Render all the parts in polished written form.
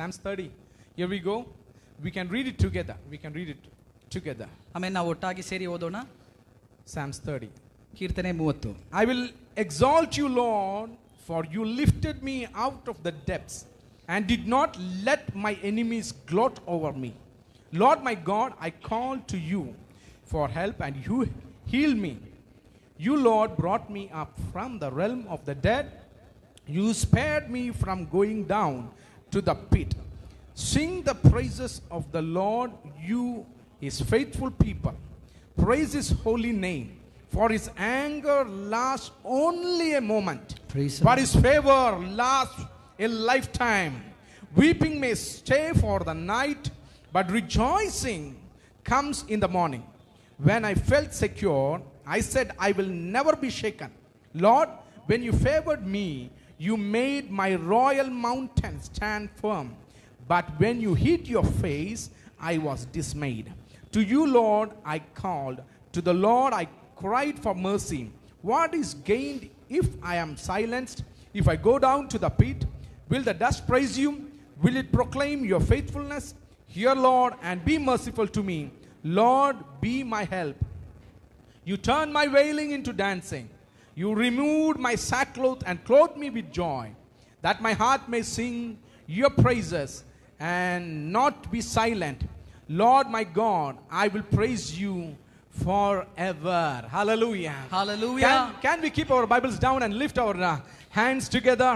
Psalms 30. Here we go. We can read it together. ಆಮೇಲೆ ನಾವು ಒಟ್ಟಾಗಿ ಸೇರಿ ಓದೋಣ. Psalms 30. ಕೀರ್ತನೆ 30. I will exalt you, Lord, for you lifted me out of the depths and did not let my enemies gloat over me. Lord my God, I called to you for help and you healed me. You, Lord, brought me up from the realm of the dead. You spared me from going down to the pit. Sing the praises of the Lord, you his faithful people. Praise his holy name, for his anger lasts only a moment, but his favor lasts a lifetime. Weeping may stay for the night, but rejoicing comes in the morning. When I felt secure, I said, I will never be shaken. Lord, when you favored me, you made my royal mountain stand firm. But when you hid your face, I was dismayed. To you, Lord, I called. To the Lord, I cried for mercy. What is gained if I am silenced? If I go down to the pit, will the dust praise you? Will it proclaim your faithfulness? Hear, Lord, and be merciful to me. Lord, be my help. You turned my wailing into dancing. You removed my sackcloth and clothed me with joy, that my heart may sing your praises and not be silent. Lord my God, I will praise you forever. Hallelujah. Hallelujah. Can we keep our Bibles down and lift our hands together?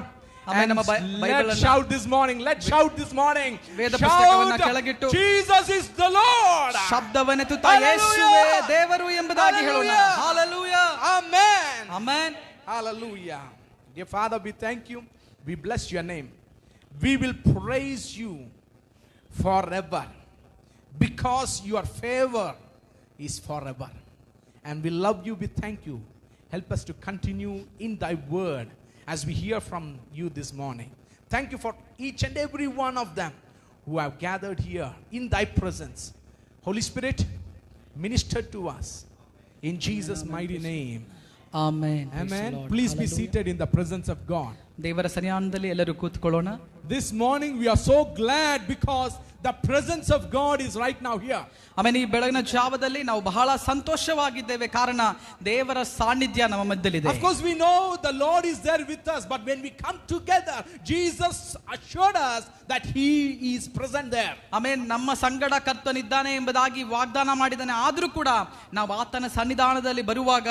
And let's shout this morning. Let's shout this morning. Shout, Jesus is the Lord. ಶಬ್ದವನ್ನೆತ್ತುತ್ತಾ ಯೇಸುವೇ ದೇವರು ಎಂಬುದಾಗಿ ಹೇಳೋಣ. Hallelujah. Amen. Amen. Hallelujah. Dear Father, we thank you. We bless your name. We will praise you forever because your favor is forever. And we love you. We thank you. Help us to continue in thy word as we hear from you this morning. Thank you for each and every one of them who have gathered here in thy presence. Holy Spirit, minister to us in Jesus' mighty name. Amen. Amen. Please be seated in the presence of God. ದೇವರ ಸನ್ನಿಧಾನದಲ್ಲಿ ಎಲ್ಲರೂ ಕೂತ್ಕೊಳ್ಳೋಣ. This morning we are so glad because the presence of God is right now here. ಆಮೇಲೆ ಈ ಬೆಳಗಿನ ಜಾವದಲ್ಲಿ ನಾವು ಬಹಳ ಸಂತೋಷವಾಗಿದ್ದೇವೆ, ಕಾರಣ ದೇವರ ಸಾನ್ನಿಧ್ಯ ನಮ್ಮ ಮಧ್ಯದಲ್ಲಿದೆ. Of course we know the Lord is there with us, but when we come together, Jesus assured us that he is present there. ಆಮೇಲೆ ನಮ್ಮ ಸಂಗಡ ಕರ್ತನಿದ್ದಾನೆ ಎಂಬುದಾಗಿ ವಾಗ್ದಾನ ಮಾಡಿದ್ದಾನೆ. ಆದರೂ ಕೂಡ ನಾವು ಆತನ ಸನ್ನಿಧಾನದಲ್ಲಿ ಬರುವಾಗ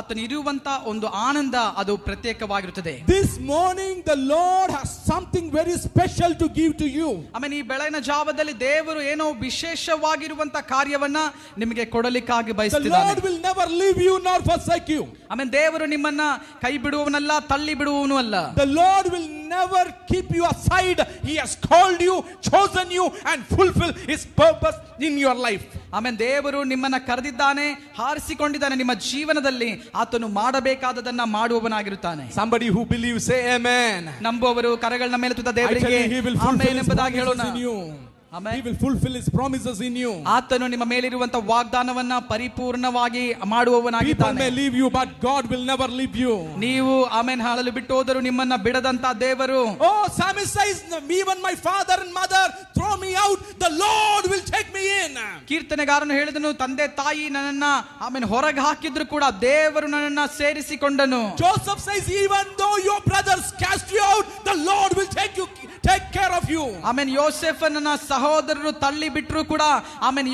ಆತನ ಇರುವಂತ ಒಂದು ಆನಂದ ಅದು ಪ್ರತ್ಯೇಕವಾಗಿರುತ್ತದೆ. This morning the Lord has something very special to give to you. ಆಮೇಲೆ ಈ ಬೆಳಗಿನ ಜಾವದಲ್ಲಿ ದೇವರು ಏನೋ ವಿಶೇಷವಾಗಿರುವಂತ ಕಾರ್ಯವನ್ನ ನಿಮಗೆ ಕೊಡಲಿಕ್ಕಾಗಿ ಬಯಸುತ್ತಿದ್ದಾನೆ. The Lord will never leave you nor forsake you. ಆಮೇಲೆ ದೇವರು ನಿಮ್ಮನ್ನ ಕೈ ಬಿಡುವವನಲ್ಲ, ತಳ್ಳಿ ಬಿಡುವವನು ಅಲ್ಲ. The Lord will never keep you aside. He has called you, chosen you and fulfill his purpose in your life. ಆಮೇಲೆ ದೇವರು ನಿಮ್ಮನ್ನ ಕರೆದಿದ್ದಾನೆ, ಹಾರಿಸಿಕೊಂಡಿದ್ದಾನೆ. ನಿಮ್ಮ ಜೀವನದಲ್ಲಿ ಆತನು ಮಾಡಬೇಕಾದದನ್ನ ಮಾಡುವವನಾಗಿರುತ್ತಾನೆ. Somebody who believes say amen. ನಂಬುವವರು ಕರಗಳನ್ನ ಮೇಲೆತ್ತುತ್ತಾ ದೇವರಿಗೆ ಆಮೆನ್ ಎಂಬುದಾಗಿ ಹೇಳೋಣ. He will fulfill his promises in you. ಆತನು ನಿಮ್ಮ ಮೇಲಿರುವಂತ ವಾಗ್ದಾನವನ್ನ ಪರಿಪೂರ್ಣವಾಗಿ ಮಾಡುವವನಾಗಿದ್ದಾನೆ. People may leave you but God will never leave you. ನೀವು ಆಮೆನ್ ಹಾಳಲು ಬಿಟ್ಟು ಹೋದರೂ ನಿಮ್ಮನ್ನ ಬಿಡದಂತ ದೇವರು. Oh, Psalmist says, even my father and mother throw me out, the Lord will take me in. ಕೀರ್ತನೆಗಾರನು ಹೇಳಿದನು, ತಂದೆ ತಾಯಿ ನನ್ನನ್ನ ಆಮೆನ್ ಹೊರಗೆ ಹಾಕಿದ್ರು ಕೂಡ ದೇವರು ನನ್ನನ್ನ ಸೇರಿಸಿಕೊಂಡನು. Joseph says, even though your brothers cast you out, the Lord will take care of you. Amen ಯೋಸೇಫನನ್ನ ಸಹೋದರರು ತಳ್ಳಿ ಬಿಟ್ಟರು ಕೂಡ ಆಮೆನ್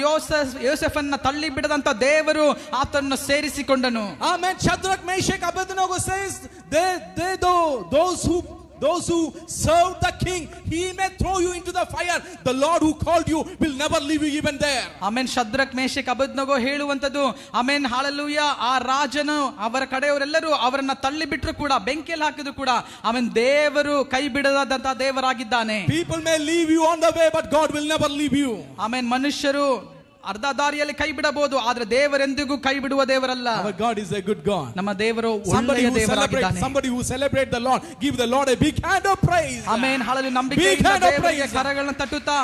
ಯೋಸೇಫನ್ನ ತಳ್ಳಿ ಬಿಡದಂತ ದೇವರು ಆತನನ್ನು ಸೇರಿಸಿಕೊಂಡನು. Amen. Shadrach, Meshach, Abednego says, those who serve the king, he may throw you into the fire. The Lord who called you will never leave you even there. Amen. Shadrach Meshach Abednego ಹೇಳುವಂತದ್ದು amen hallelujah. ಆ ರಾಜನು ಅವರ ಕಡೆಯವರೆಲ್ಲರೂ ಅವರನ್ನ ತಳ್ಳಿ ಬಿಟ್ಟರು ಕೂಡ, ಬೆಂಕಿಯಲ್ಲಿ ಹಾಕಿದ್ರು ಕೂಡ ಆಮೆನ್ ದೇವರು ಕೈ ಬಿಡದಂತ ದೇವರಾಗಿದ್ದಾನೆ. People may leave you on the way but God will never leave you. Amen. ಮನುಷ್ಯರು ಅರ್ಧ ದಾರಿಯಲ್ಲಿ ಕೈ ಬಿಡಬಹುದು, ಆದ್ರೆ ದೇವರೆಂದಿಗೂ ಕೈ ಬಿಡುವ ದೇವರಲ್ಲ. Our God is a good God. ನಮ್ಮ ದೇವರು ಒಳ್ಳೆಯ ದೇವರಾಗಿದ್ದಾನೆ. Somebody who celebrate the Lord, give the Lord a big hand of praise. Amen. Hallelujah. ನಂಬಿಕೆಯಿಂದ ದೇವರಿಗೆ ಕರಗಳನ್ನು ತಟ್ಟುತ್ತಾ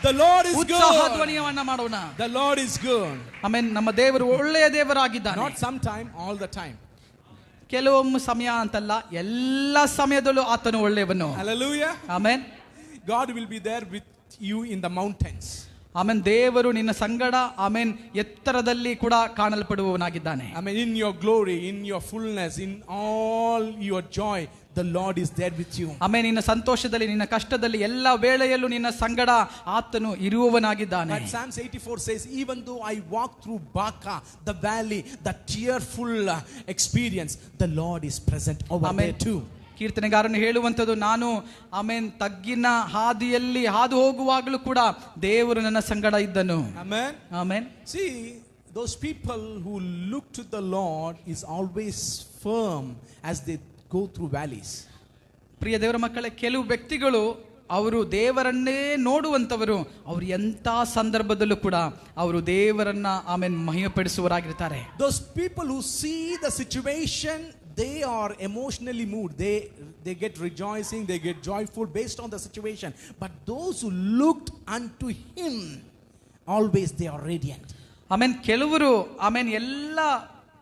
the Lord is good. ಉತ್ಸಾಹ ಧ್ವನಿಯವನ್ನ ಮಾಡೋಣ. The Lord is good. Amen. ನಮ್ಮ ದೇವರು ಒಳ್ಳೆಯ ದೇವರಾಗಿದ್ದಾನೆ. Not sometime, all the time. ಕೆಲವೊಮ್ಮೆ ಸಮಯ ಅಂತಲ್ಲ, ಎಲ್ಲ ಸಮಯದಲ್ಲೂ ಆತನು ಒಳ್ಳೆಯವನು. Hallelujah. Amen. God will be there with you in the mountains. Amen. ದೇವರು ನಿನ್ನ ಸಂಗಡ ಆಮೆನ್ ಎತ್ತರದಲ್ಲಿ ಕೂಡ ಕಾಣಲ್ಪಡುವವನಾಗಿದ್ದಾನೆ. Amen. In your glory, in your fullness, in all your joy, the Lord is there with you. Amen. ನಿನ್ನ ಸಂತೋಷದಲ್ಲಿ, ನಿನ್ನ ಕಷ್ಟದಲ್ಲಿ, ಎಲ್ಲ ವೇಳೆಯಲ್ಲೂ ನಿನ್ನ ಸಂಗಡ ಆತನು ಇರುವವನಾಗಿದ್ದಾನೆ. But Psalms 84 says, even though I walk through Baca, the valley, the tearful experience, the Lord is present over there too. ಕೀರ್ತನೆಗಾರನು ಹೇಳುವಂಥದ್ದು, ನಾನು ಆಮೆನ್ ತಗ್ಗಿನ ಹಾದಿಯಲ್ಲಿ ಹಾದು ಹೋಗುವಾಗಲೂ ಕೂಡ ದೇವರು ನನ್ನ ಸಂಗಡ ಇದ್ದನು. Amen. Amen. See, those people who look to the Lord is always firm as they go through valleys. ಪ್ರಿಯ ದೇವರ ಮಕ್ಕಳೇ, ಕೆಲವು ವ್ಯಕ್ತಿಗಳು ಅವರು ದೇವರನ್ನೇ ನೋಡುವಂಥವರು, ಅವರು ಎಂಥ ಸಂದರ್ಭದಲ್ಲೂ ಕೂಡ ಅವರು ದೇವರನ್ನ amen ಮಹಿಮೆಪಡಿಸುವವರಾಗಿರ್ತಾರೆ. Those people who see the situation, they are emotionally moved. They get rejoicing, they get joyful based on the situation. But those who looked unto him, always they are radiant. Amen. ಕೆಲವರು amen ಎಲ್ಲ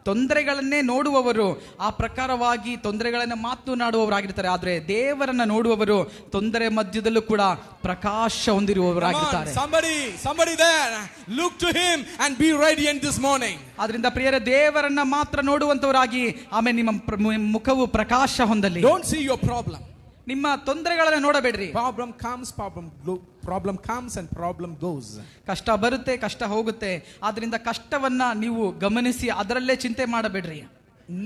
ತೊಂದರೆಗಳನ್ನೇ ನೋಡುವವರು, ಆ ಪ್ರಕಾರವಾಗಿ ತೊಂದರೆಗಳನ್ನು ಮಾತನಾಡುವವರಾಗಿರ್ತಾರೆ. ಆದರೆ ದೇವರನ್ನ ನೋಡುವವರು ತೊಂದರೆ ಮಧ್ಯದಲ್ಲೂ ಕೂಡ ಪ್ರಕಾಶ ಹೊಂದಿರುವವರಾಗಿರ್ತಾರೆ. Somebody there, look to him and be radiant this morning. ಆದ್ರಿಂದ ಪ್ರಿಯರೇ, ದೇವರನ್ನ ಮಾತ್ರ ನೋಡುವಂತವರಾಗಿ ಆಮೇಲೆ ನಿಮ್ಮ ಮುಖವು ಪ್ರಕಾಶ ಹೊಂದಲಿ. Don't see your problem. ನಿಮ್ಮ ತೊಂದರೆಗಳನ್ನು ನೋಡಬೇಡ್ರಿ. Problem comes and problem goes. ಕಷ್ಟ ಬರುತ್ತೆ, ಕಷ್ಟ ಹೋಗುತ್ತೆ. ಆದ್ರಿಂದ ಕಷ್ಟವನ್ನ ನೀವು ಗಮನಿಸಿ ಅದರಲ್ಲೇ ಚಿಂತೆ ಮಾಡಬೇಡ್ರಿ.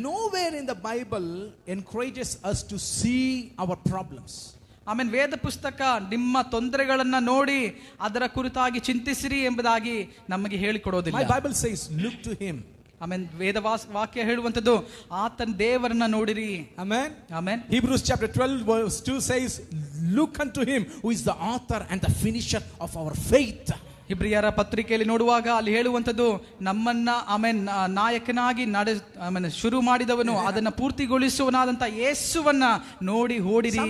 Nowhere in the Bible encourages us to see our problems. ಆಮೇಲೆ ವೇದ ಪುಸ್ತಕ ನಿಮ್ಮ ತೊಂದರೆಗಳನ್ನ ನೋಡಿ ಅದರ ಕುರಿತಾಗಿ ಚಿಂತಿಸಿರಿ ಎಂಬುದಾಗಿ ನಮಗೆ ಹೇಳಿಕೊಡೋದಿಲ್ಲ. My Bible says, look to him. ಆಮೇನ್. ವೇದ ವಾಕ್ಯ ಹೇಳುವಂತದ್ದು, ಆತನ ದೇವರನ್ನ ನೋಡಿರಿ. Amen. Amen. Hebrews chapter 12 verse 2 says, look unto him who is the author and the finisher of our faith. ಇಬ್ರಿಯರ ಪತ್ರಿಕೆಯಲ್ಲಿ ನೋಡುವಾಗ ಅಲ್ಲಿ ಹೇಳುವಂತದ್ದು, ನಮ್ಮನ್ನ ಆಮೇನ್ ನಾಯಕನಾಗಿ ಶುರು ಮಾಡಿದವನು, ಅದನ್ನ ಪೂರ್ತಿಗೊಳಿಸುವನಾದಂತ ಯೇಸುವನ್ನ ನೋಡಿ ಓಡಿರಿ.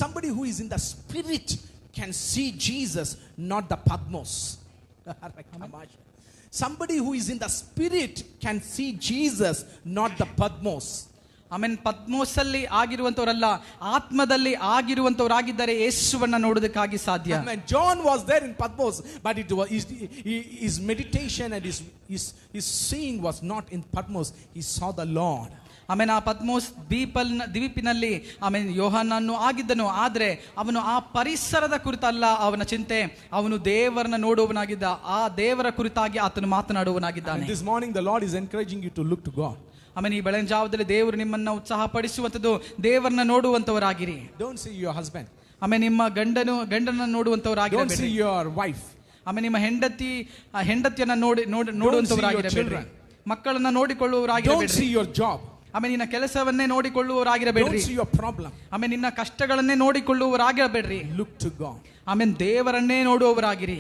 Somebody who is in the spirit can see Jesus, not the Patmos. Somebody who is in the spirit can see Jesus, not the Patmos. Amen. ಪದ್ಮೋಸಲ್ಲಿ ಆಗಿರುವಂತವರಲ್ಲ, ಆತ್ಮದಲ್ಲಿ ಆಗಿರುವಂತವರಾಗಿದ್ದಾರೆ ಯೇಸುವನ್ನ ನೋಡೋದಕ್ಕಾಗಿ ಸಾಧ್ಯ. Amen. John was there in Patmos, but it was his meditation and his seeing was not in Patmos. He saw the Lord. ಆಮೇಲೆ ಆ ಪದ್ಮೋಸ್ ದ್ವೀಪಿನಲ್ಲಿ ಆಮೇಲೆ ಯೋಹಾನನು ಆಗಿದ್ದನು. ಆದ್ರೆ ಅವನು ಆ ಪರಿಸರದ ಕುರಿತಲ್ಲ ಅವನ ಚಿಂತೆ, ಅವನು ದೇವರನ್ನ ನೋಡುವವನಾಗಿದ್ದ, ಆ ದೇವರ ಕುರಿತಾಗಿ ಆತನು ಮಾತನಾಡುವವನಾಗಿದ್ದಾನೆ. This morning the Lord is encouraging you to look to God. ಆಮೇಲೆ ಈ ಬೆಳಗಿನ ಜಾವದಲ್ಲಿ ದೇವರು ನಿಮ್ಮನ್ನ ಉತ್ಸಾಹ ಪಡಿಸುವಂತದ್ದು, ದೇವರನ್ನ ನೋಡುವಂತವರಾಗಿರಿ. Don't see your husband. ಆಮೇಲೆ ನಿಮ್ಮ ಗಂಡನ ನೋಡುವಂತವರಾಗಿರಿ. Don't see your wife. ಆಮೇಲೆ ನಿಮ್ಮ ಹೆಂಡತಿಯನ್ನ ನೋಡುವಂತವರಾಗಿರಬೇಡ್ರಿ. ಮಕ್ಕಳನ್ನ ನೋಡಿಕೊಳ್ಳುವವರಾಗಿರಬೇಡ್ರಿ. Don't see your job. ಆಮೇಲೆ ನಿನ್ನ ಕೆಲಸವನ್ನೇ ನೋಡಿಕೊಳ್ಳುವವರಾಗಿರಬೇಡ್ರಿ. Don't see your problem. ಆಮೇಲೆ ನಿನ್ನ ಕಷ್ಟಗಳನ್ನೇ ನೋಡಿಕೊಳ್ಳುವವರಾಗಿರಬೇಡ್ರಿ. Look to God. ಆಮೇಲೆ ದೇವರನ್ನೇ ನೋಡುವವರಾಗಿರಿ.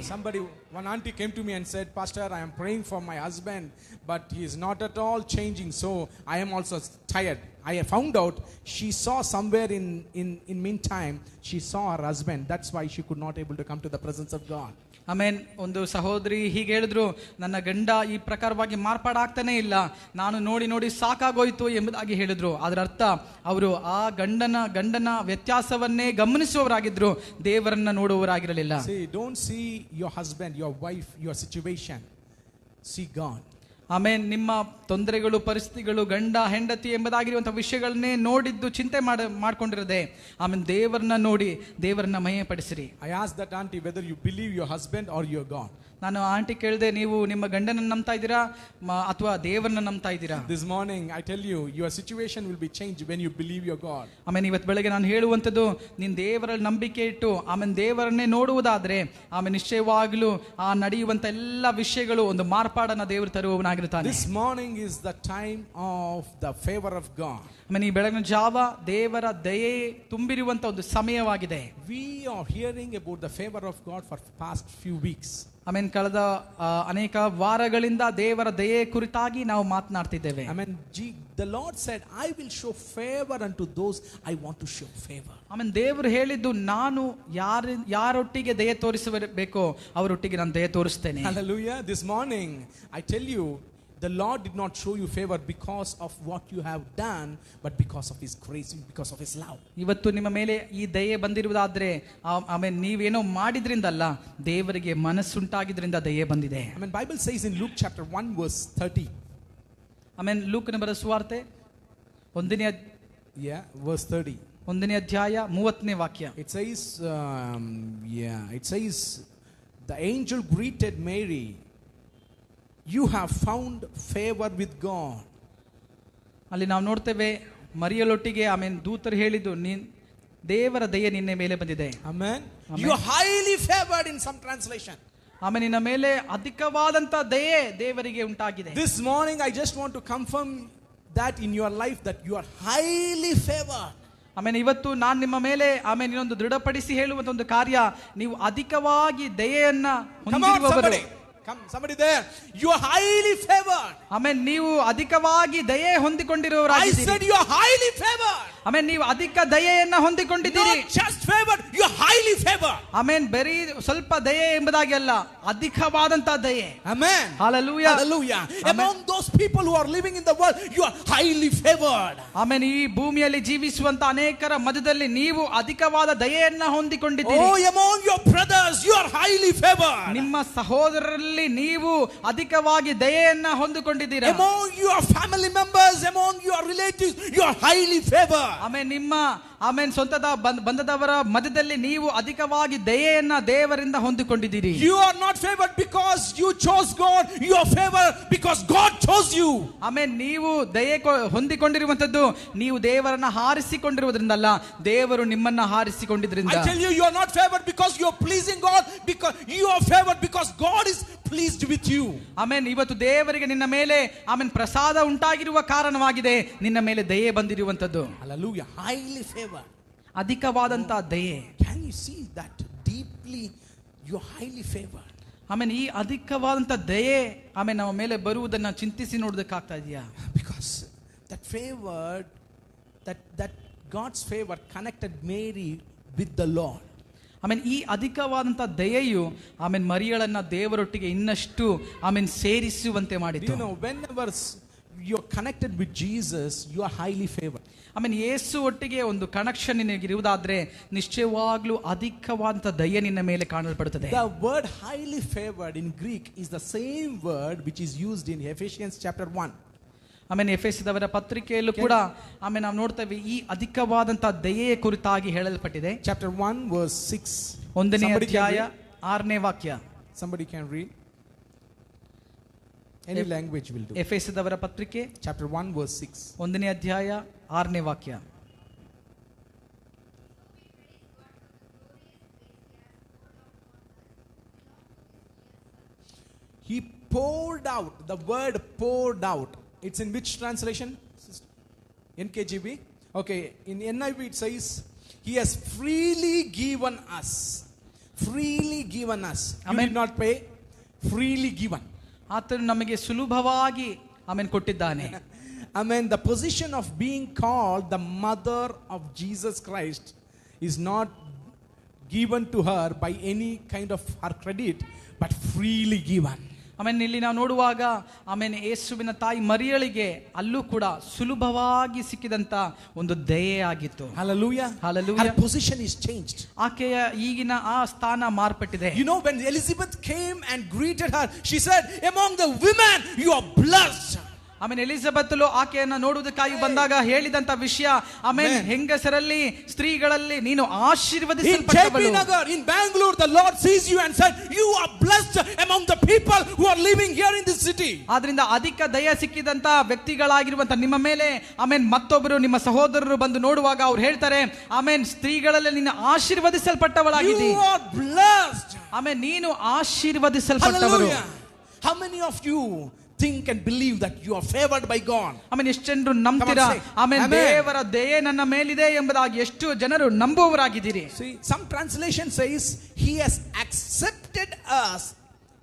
One auntie came to me and said, Pastor, I am praying for my husband, but he is not at all changing, so I am also tired. I found out she saw somewhere in meantime, she saw her husband. That's why she could not able to come to the presence of God. ಆಮೇನ್. ಒಂದು ಸಹೋದರಿ ಹೀಗೆ ಹೇಳಿದ್ರು, ನನ್ನ ಗಂಡ ಈ ಪ್ರಕಾರವಾಗಿ ಮಾರ್ಪಾಡಾಗ್ತಾನೆ ಇಲ್ಲ, ನಾನು ನೋಡಿ ಸಾಕಾಗೋಯ್ತು ಎಂಬುದಾಗಿ ಹೇಳಿದ್ರು. ಅದರ ಅರ್ಥ ಅವರು ಆ ಗಂಡನ ವ್ಯತ್ಯಾಸವನ್ನೇ ಗಮನಿಸುವವರಾಗಿದ್ರು, ದೇವರನ್ನ ನೋಡುವವರಾಗಿರಲಿಲ್ಲ. See, don't see your husband, your wife, your situation. See God. ಆಮೇನ್. ನಿಮ್ಮ ತೊಂದರೆಗಳು, ಪರಿಸ್ಥಿತಿಗಳು, ಗಂಡ ಹೆಂಡತಿ ಎಂಬುದಾಗಿರುವಂತಹ ವಿಷಯಗಳನ್ನೇ ನೋಡಿದ್ದು ಚಿಂತೆ ಮಾಡ್ಕೊಂಡಿರದೆ ಆಮೇಲೆ ದೇವರನ್ನ ನೋಡಿ ದೇವರನ್ನ ಮಹಿಮೆಪಡಿಸಿರಿ. I asked that auntie whether you believe your husband or your God. ನಾನು ಆಂಟಿ ಕೇಳಿದೆ, ನೀವು ನಿಮ್ಮ ಗಂಡನ ನಂಬ್ತಾ ಇದ್ದೀರಾ ಅಥವಾ ದೇವರನ್ನ ನಂಬ್ತಾ ಇದ್ದೀರಾ? This morning I tell you, your situation will be changed when you believe your God. ಆಮೇಲೆ ಇವತ್ತು ಬೆಳಗ್ಗೆ ನಾನು ಹೇಳುವಂಥದ್ದು, ನೀನು ದೇವರಲ್ಲಿ ನಂಬಿಕೆ ಇಟ್ಟು ಆಮೇಲೆ ದೇವರನ್ನೇ ನೋಡುವುದಾದ್ರೆ ಆಮೇಲೆ ನಿಶ್ಚಯವಾಗಲೂ ಆ ನಡೆಯುವಂತ ಎಲ್ಲ ವಿಷಯಗಳು ಒಂದು ಮಾರ್ಪಾಡನ್ನ ದೇವರು ತರುವವನಾಗಿರ್ತಾನೆ. This morning is the time of the favor of God. ಆಮೇಲೆ ಈ ಬೆಳಗಿನ ಜಾವ ದೇವರ ದಯೆ ತುಂಬಿರುವಂತ ಒಂದು ಸಮಯವಾಗಿದೆ. We are hearing about the favor of God for past few weeks. ಆಮೇನ್. ಕಳೆದ ಅನೇಕ ವಾರಗಳಿಂದ ದೇವರ ದಯೆ ಕುರಿತಾಗಿ ನಾವು ಮಾತನಾಡ್ತಿದ್ದೇವೆ. Amen. The Lord said, I will show favor unto those I want to show favor. ಆಮೇನ್. ದೇವರು ಹೇಳಿದ್ದು, ನಾನು ಯಾರೊಟ್ಟಿಗೆ ದಯೆ ತೋರಿಸಬೇಕೋ ಅವರೊಟ್ಟಿಗೆ ನಾನು ದಯೆ ತೋರಿಸ್ತೇನೆ. Hallelujah. This morning I tell you, the Lord did not show you favor because of what you have done, but because of His grace, because of His love. ಇವತ್ತು ನಿಮ್ಮ ಮೇಲೆ ಈ ದಯೆ ಬಂದಿರುವುದಾದ್ರೆ ಆಮೇಲೆ ನೀವೇನೋ ಮಾಡಿದ್ರಿಂದಲ್ಲ, ದೇವರಿಗೆ ಮನಸ್ಸುಂಟಾಗಿದ್ರಿಂದ ದಯೆ ಬಂದಿದೆ. Amen. Bible says in Luke chapter 1 verse 30. ಆಮೇಲೆ ಲೂಕನ ಬರೆದ ಸುವಾರ್ತೆ verse 30. 1ನೇ ಅಧ್ಯಾಯ 30ನೇ ವಾಕ್ಯ. It says the angel greeted Mary, you have found favor with God. ಅಲ್ಲಿ ನಾವು ನೋಡ್ತೇವೆ ಮರಿಯಳೊಟ್ಟಿಗೆ ಆಮೇಲೆ ದೂತರು ಹೇಳಿದ್ದು, ದೇವರ ದಯೆ ನಿನ್ನ ಮೇಲೆ ಬಂದಿದೆ. Amen. You are highly favored in some translation. ಆಮೇಲೆ ನಿನ್ನ ಮೇಲೆ ಅಧಿಕವಾದಂತ ದಯೆ ದೇವರಿಗೆ ಉಂಟಾಗಿದೆ. This morning I just want to confirm that in your life that you are highly favored. ಆಮೇಲೆ ಇವತ್ತು ನಾನು ನಿಮ್ಮ ಮೇಲೆ ಆಮೇಲೆ ಇನ್ನೊಂದು ದೃಢಪಡಿಸಿ ಹೇಳುವಂತ ಒಂದು ಕಾರ್ಯ, ನೀವು ಅಧಿಕವಾಗಿ ದಯೆಯನ್ನ ಹೊಂದಿರುವವರು. Somebody there, you are highly favored. ಆಮೇಲೆ ನೀವು ಅಧಿಕವಾಗಿ ದಯೆ I ಹೊಂದಿಕೊಂಡಿರುವವರಾಗಿದ್ದೀರಿ. said you are highly favored. ಆಮೇಲೆ ನೀವು ಅಧಿಕ ದಯೆಯನ್ನ ಹೊಂದಿಕೊಂಡಿದ್ದೀರಿ. Not just favored, you are highly favored. ಆಮೇಲೆ ಬರೀ ಸ್ವಲ್ಪ ದಯೆ ಎಂಬುದಾಗಿ ಅಲ್ಲ, ಅಧಿಕವಾದಂತ ದಯೆ. Amen. Hallelujah. Hallelujah. Among those people who are living in the world, you are highly favored. ಆಮೇಲೆ ಈ ಭೂಮಿಯಲ್ಲಿ ಜೀವಿಸುವಂತ ಅನೇಕರ ಮಧ್ಯದಲ್ಲಿ ನೀವು ಅಧಿಕವಾದ ದಯೆಯನ್ನ ಹೊಂದಿಕೊಂಡಿದ್ದೀರಿ. Oh, among your brothers, you are highly favored. ನಿಮ್ಮ ಸಹೋದರರಲ್ಲಿ ನೀವು ಅಧಿಕವಾಗಿ ದಯೆಯನ್ನ ಹೊಂದಿಕೊಂಡಿದ್ದೀರಾ. Among your family members, among your relatives, you are highly favored. ಆಮೇಲೆ ನಿಮ್ಮ ಸ್ವಂತದ ಬಂಧದವರ ಮಧ್ಯದಲ್ಲಿ ನೀವು ಅಧಿಕವಾಗಿ ದಯೆಯನ್ನ ದೇವರಿಂದ ಹೊಂದಿಕೊಂಡಿದ್ದೀರಿ. You are not favored because you chose God, you are favored because God chose you. ಆಮೇಲೆ ನೀವು ದಯೆ ಹೊಂದಿಕೊಂಡಿರುವಂತದ್ದು ನೀವು ದೇವರನ್ನ ಹಾರಿಸಿಕೊಂಡಿರುವುದರಿಂದಲ್ಲ, ದೇವರು ನಿಮ್ಮನ್ನ ಹಾರಿಸಿಕೊಂಡಿದ್ರಿಂದ. I tell you, you are not favored because you are pleasing God, because you are favored because God is pleased with you. ಆಮೇಲೆ ಇವತ್ತು ದೇವರಿಗೆ ನಿನ್ನ ಮೇಲೆ ಆಮೇಲೆ ಪ್ರಸಾದ ಉಂಟಾಗಿರುವ ಕಾರಣವಾಗಿದೆ ನಿನ್ನ ಮೇಲೆ ದಯೆ ಬಂದಿರುವಂತದ್ದು. Hallelujah. Highly favored. ಅಧಿಕವಾದಂತ ದಯೆ. Can you see that deeply you are highly favored? ಆಮೇಲೆ ಈ ಅಧಿಕವಾದಂತ ದಯೆ ಆಮೇಲೆ ನಮ್ಮ ಮೇಲೆ ಬರುವುದನ್ನ ಚಿಂತಿಸಿ ನೋಡೋದಕ್ಕಾಗ್ತಾ ಇದೆಯಾ? Because that favored, that God's favor connected Mary with the Lord. ಆಮೇಲೆ ಈ ಅಧಿಕವಾದಂತ ದಯೆಯು ಆಮೇಲೆ ಮರಿಯಳನ್ನ ದೇವರೊಟ್ಟಿಗೆ ಇನ್ನಷ್ಟು ಆಮೇಲೆ ಸೇರಿಸುವಂತೆ ಮಾಡಿತು. You know, whenever you are connected with Jesus, you are highly favored. ಆಮೇಲೆ ಯೇಸು ಒಟ್ಟಿಗೆ ಒಂದು ಕನೆಕ್ಷನ್ ನಿನಗಿರುವುದಾದ್ರೆ ನಿಶ್ಚಯವಾಗ್ಲೂ ಅಧಿಕವಾದಂತ ದಯೆ ನಿನ್ನ ಮೇಲೆ ಕಾಣಲ್ಪಡುತ್ತದೆ. The word highly favored in Greek is the same word which is used in Ephesians chapter 1. ಆಮೇಲೆ ಎಫೆಸದವರ ಪತ್ರಿಕೆಯಲ್ಲೂ ಕೂಡ ಆಮೇಲೆ ನಾವು ನೋಡ್ತೇವೆ ಈ ಅಧಿಕವಾದಂತ ದಯೆಯ ಕುರಿತಾಗಿ ಹೇಳಲ್ಪಟ್ಟಿದೆ. Chapter 1 verse 6. 1ನೇ ಅಧ್ಯಾಯ 6ನೇ ವಾಕ್ಯ. Somebody can read. Any language will do. ಎಫೆಸದವರ ಪತ್ರಿಕೆ chapter 1 verse 6. 1ನೇ ಅಧ್ಯಾಯ 6ನೇ ವಾಕ್ಯ. He poured out. The word poured out, it's in which translation? NKJV. Okay, in NIV it says he has freely given us. Freely given us. You did not pay. Freely given. ಆತನು ನಮಗೆ ಸುಲಭವಾಗಿ ಆಮೇಲೆ ಕೊಟ್ಟಿದ್ದಾನೆ. Amen. The position of being called the mother of Jesus Christ is not given to her by any kind of her credit, but freely given. ಆಮೇಲೆ ಇಲ್ಲಿ ನಾವು ನೋಡುವಾಗ ಆಮೇಲೆ ಯೇಸುವಿನ ತಾಯಿ ಮರಿಯಳಿಗೆ ಅಲ್ಲೂ ಕೂಡ ಸುಲಭವಾಗಿ ಸಿಕ್ಕಿದಂತ ಒಂದು ದಯೆ ಆಗಿತ್ತು. Hallelujah. Hallelujah. Her position is changed. ಆಕೆಯ ಈಗಿನ ಆ ಸ್ಥಾನ ಮಾರ್ಪಟ್ಟಿದೆ. You know, when Elizabeth came and greeted her, she said, among the women you are blessed. ಆಮೇಲೆ ಎಲಿಜಬೆತಳು ಆಕೆಯನ್ನ ನೋಡುವುದಕ್ಕಾಗಿ ಬಂದಾಗ ಹೇಳಿದಂತ ವಿಷಯ, ಆಮೇಲೆ ಹೆಂಗಸರಲ್ಲಿ ಸ್ತ್ರೀಗಳಲ್ಲಿ ನೀನು ಆಶೀರ್ವದಿಸಲ್ಪಟ್ಟವಳು. In JP Nagar, in Bangalore, the Lord sees you and said, you are blessed among the people who are living here in this city. ಆದ್ರಿಂದ ಅಧಿಕ ದಯ ಸಿಕ್ಕಿದಂತ ವ್ಯಕ್ತಿಗಳಾಗಿರುವಂತ ನಿಮ್ಮ ಮೇಲೆ ಆಮೇಲೆ ಮತ್ತೊಬ್ಬರು ನಿಮ್ಮ ಸಹೋದರರು ಬಂದು ನೋಡುವಾಗ ಅವ್ರು ಹೇಳ್ತಾರೆ, ಆಮೇಲೆ ಸ್ತ್ರೀಗಳಲ್ಲಿ ನೀನು ಆಶೀರ್ವದಿಸಲ್ಪಟ್ಟವಳಾಗಿದ್ದೀ. You are blessed. ಆಮೇಲೆ ನೀನು ಆಶೀರ್ವದಿಸಲ್ಪಟ್ಟವರು. How many of you think and believe that you are favored by God? ಆಮೇಲೆ ಎಷ್ಟು ಜನರು ನಂಬ್ತೀರಾ ಆಮೇಲೆ ದೇವರ ದಯೆ ನನ್ನ ಮೇಲಿದೆ ಎಂಬುದಾಗಿ ಎಷ್ಟು ಜನರು ನಂಬುವವರಾಗಿದ್ದೀರಿ? See, some translation says he has accepted us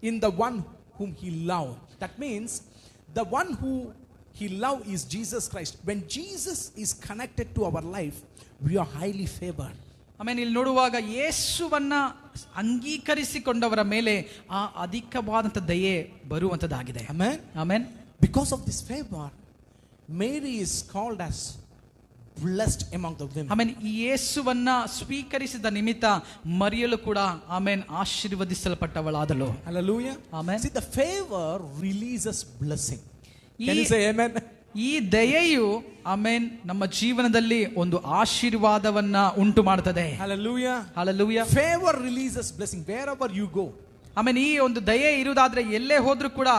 in the one whom he loved. That means the one who he loved is Jesus Christ. When Jesus is connected to our life, we are highly favored. ಆಮೇಲೆ ಇಲ್ಲಿ ನೋಡುವಾಗ ಯೇಸುವನ್ನ ಅಂಗೀಕರಿಸಿಕೊಂಡವರ ಮೇಲೆ ಆ ಅಧಿಕವಾದಂತ ದಯೆ ಬರುವಂತದ್ದಾಗಿದೆ. Amen. Amen. Because of this favor, Mary is called as blessed among the women. ಆಮೇನ್ ಈ ಯೇಸುವನ್ನ ಸ್ವೀಕರಿಸಿದ ನಿಮಿತ್ತ ಮರಿಯಳು ಕೂಡ ಆಮೇನ್ ಆಶೀರ್ವದಿಸಲ್ಪಟ್ಟವಳಾದಳು. Hallelujah. Amen. See, the favor releases blessing. Can you say amen? ಈ ದಯೆಯು ಆಮೇನ್ ನಮ್ಮ ಜೀವನದಲ್ಲಿ ಒಂದು ಆಶೀರ್ವಾದವನ್ನ ಉಂಟು ಮಾಡುತ್ತದೆ. Hallelujah. Hallelujah. Favor releases blessing wherever you go. ಆಮೇನ್ ಈ ಒಂದು ದಯೆ ಇರುವುದಾದ್ರೆ ಎಲ್ಲೇ ಹೋದ್ರೂ ಕೂಡ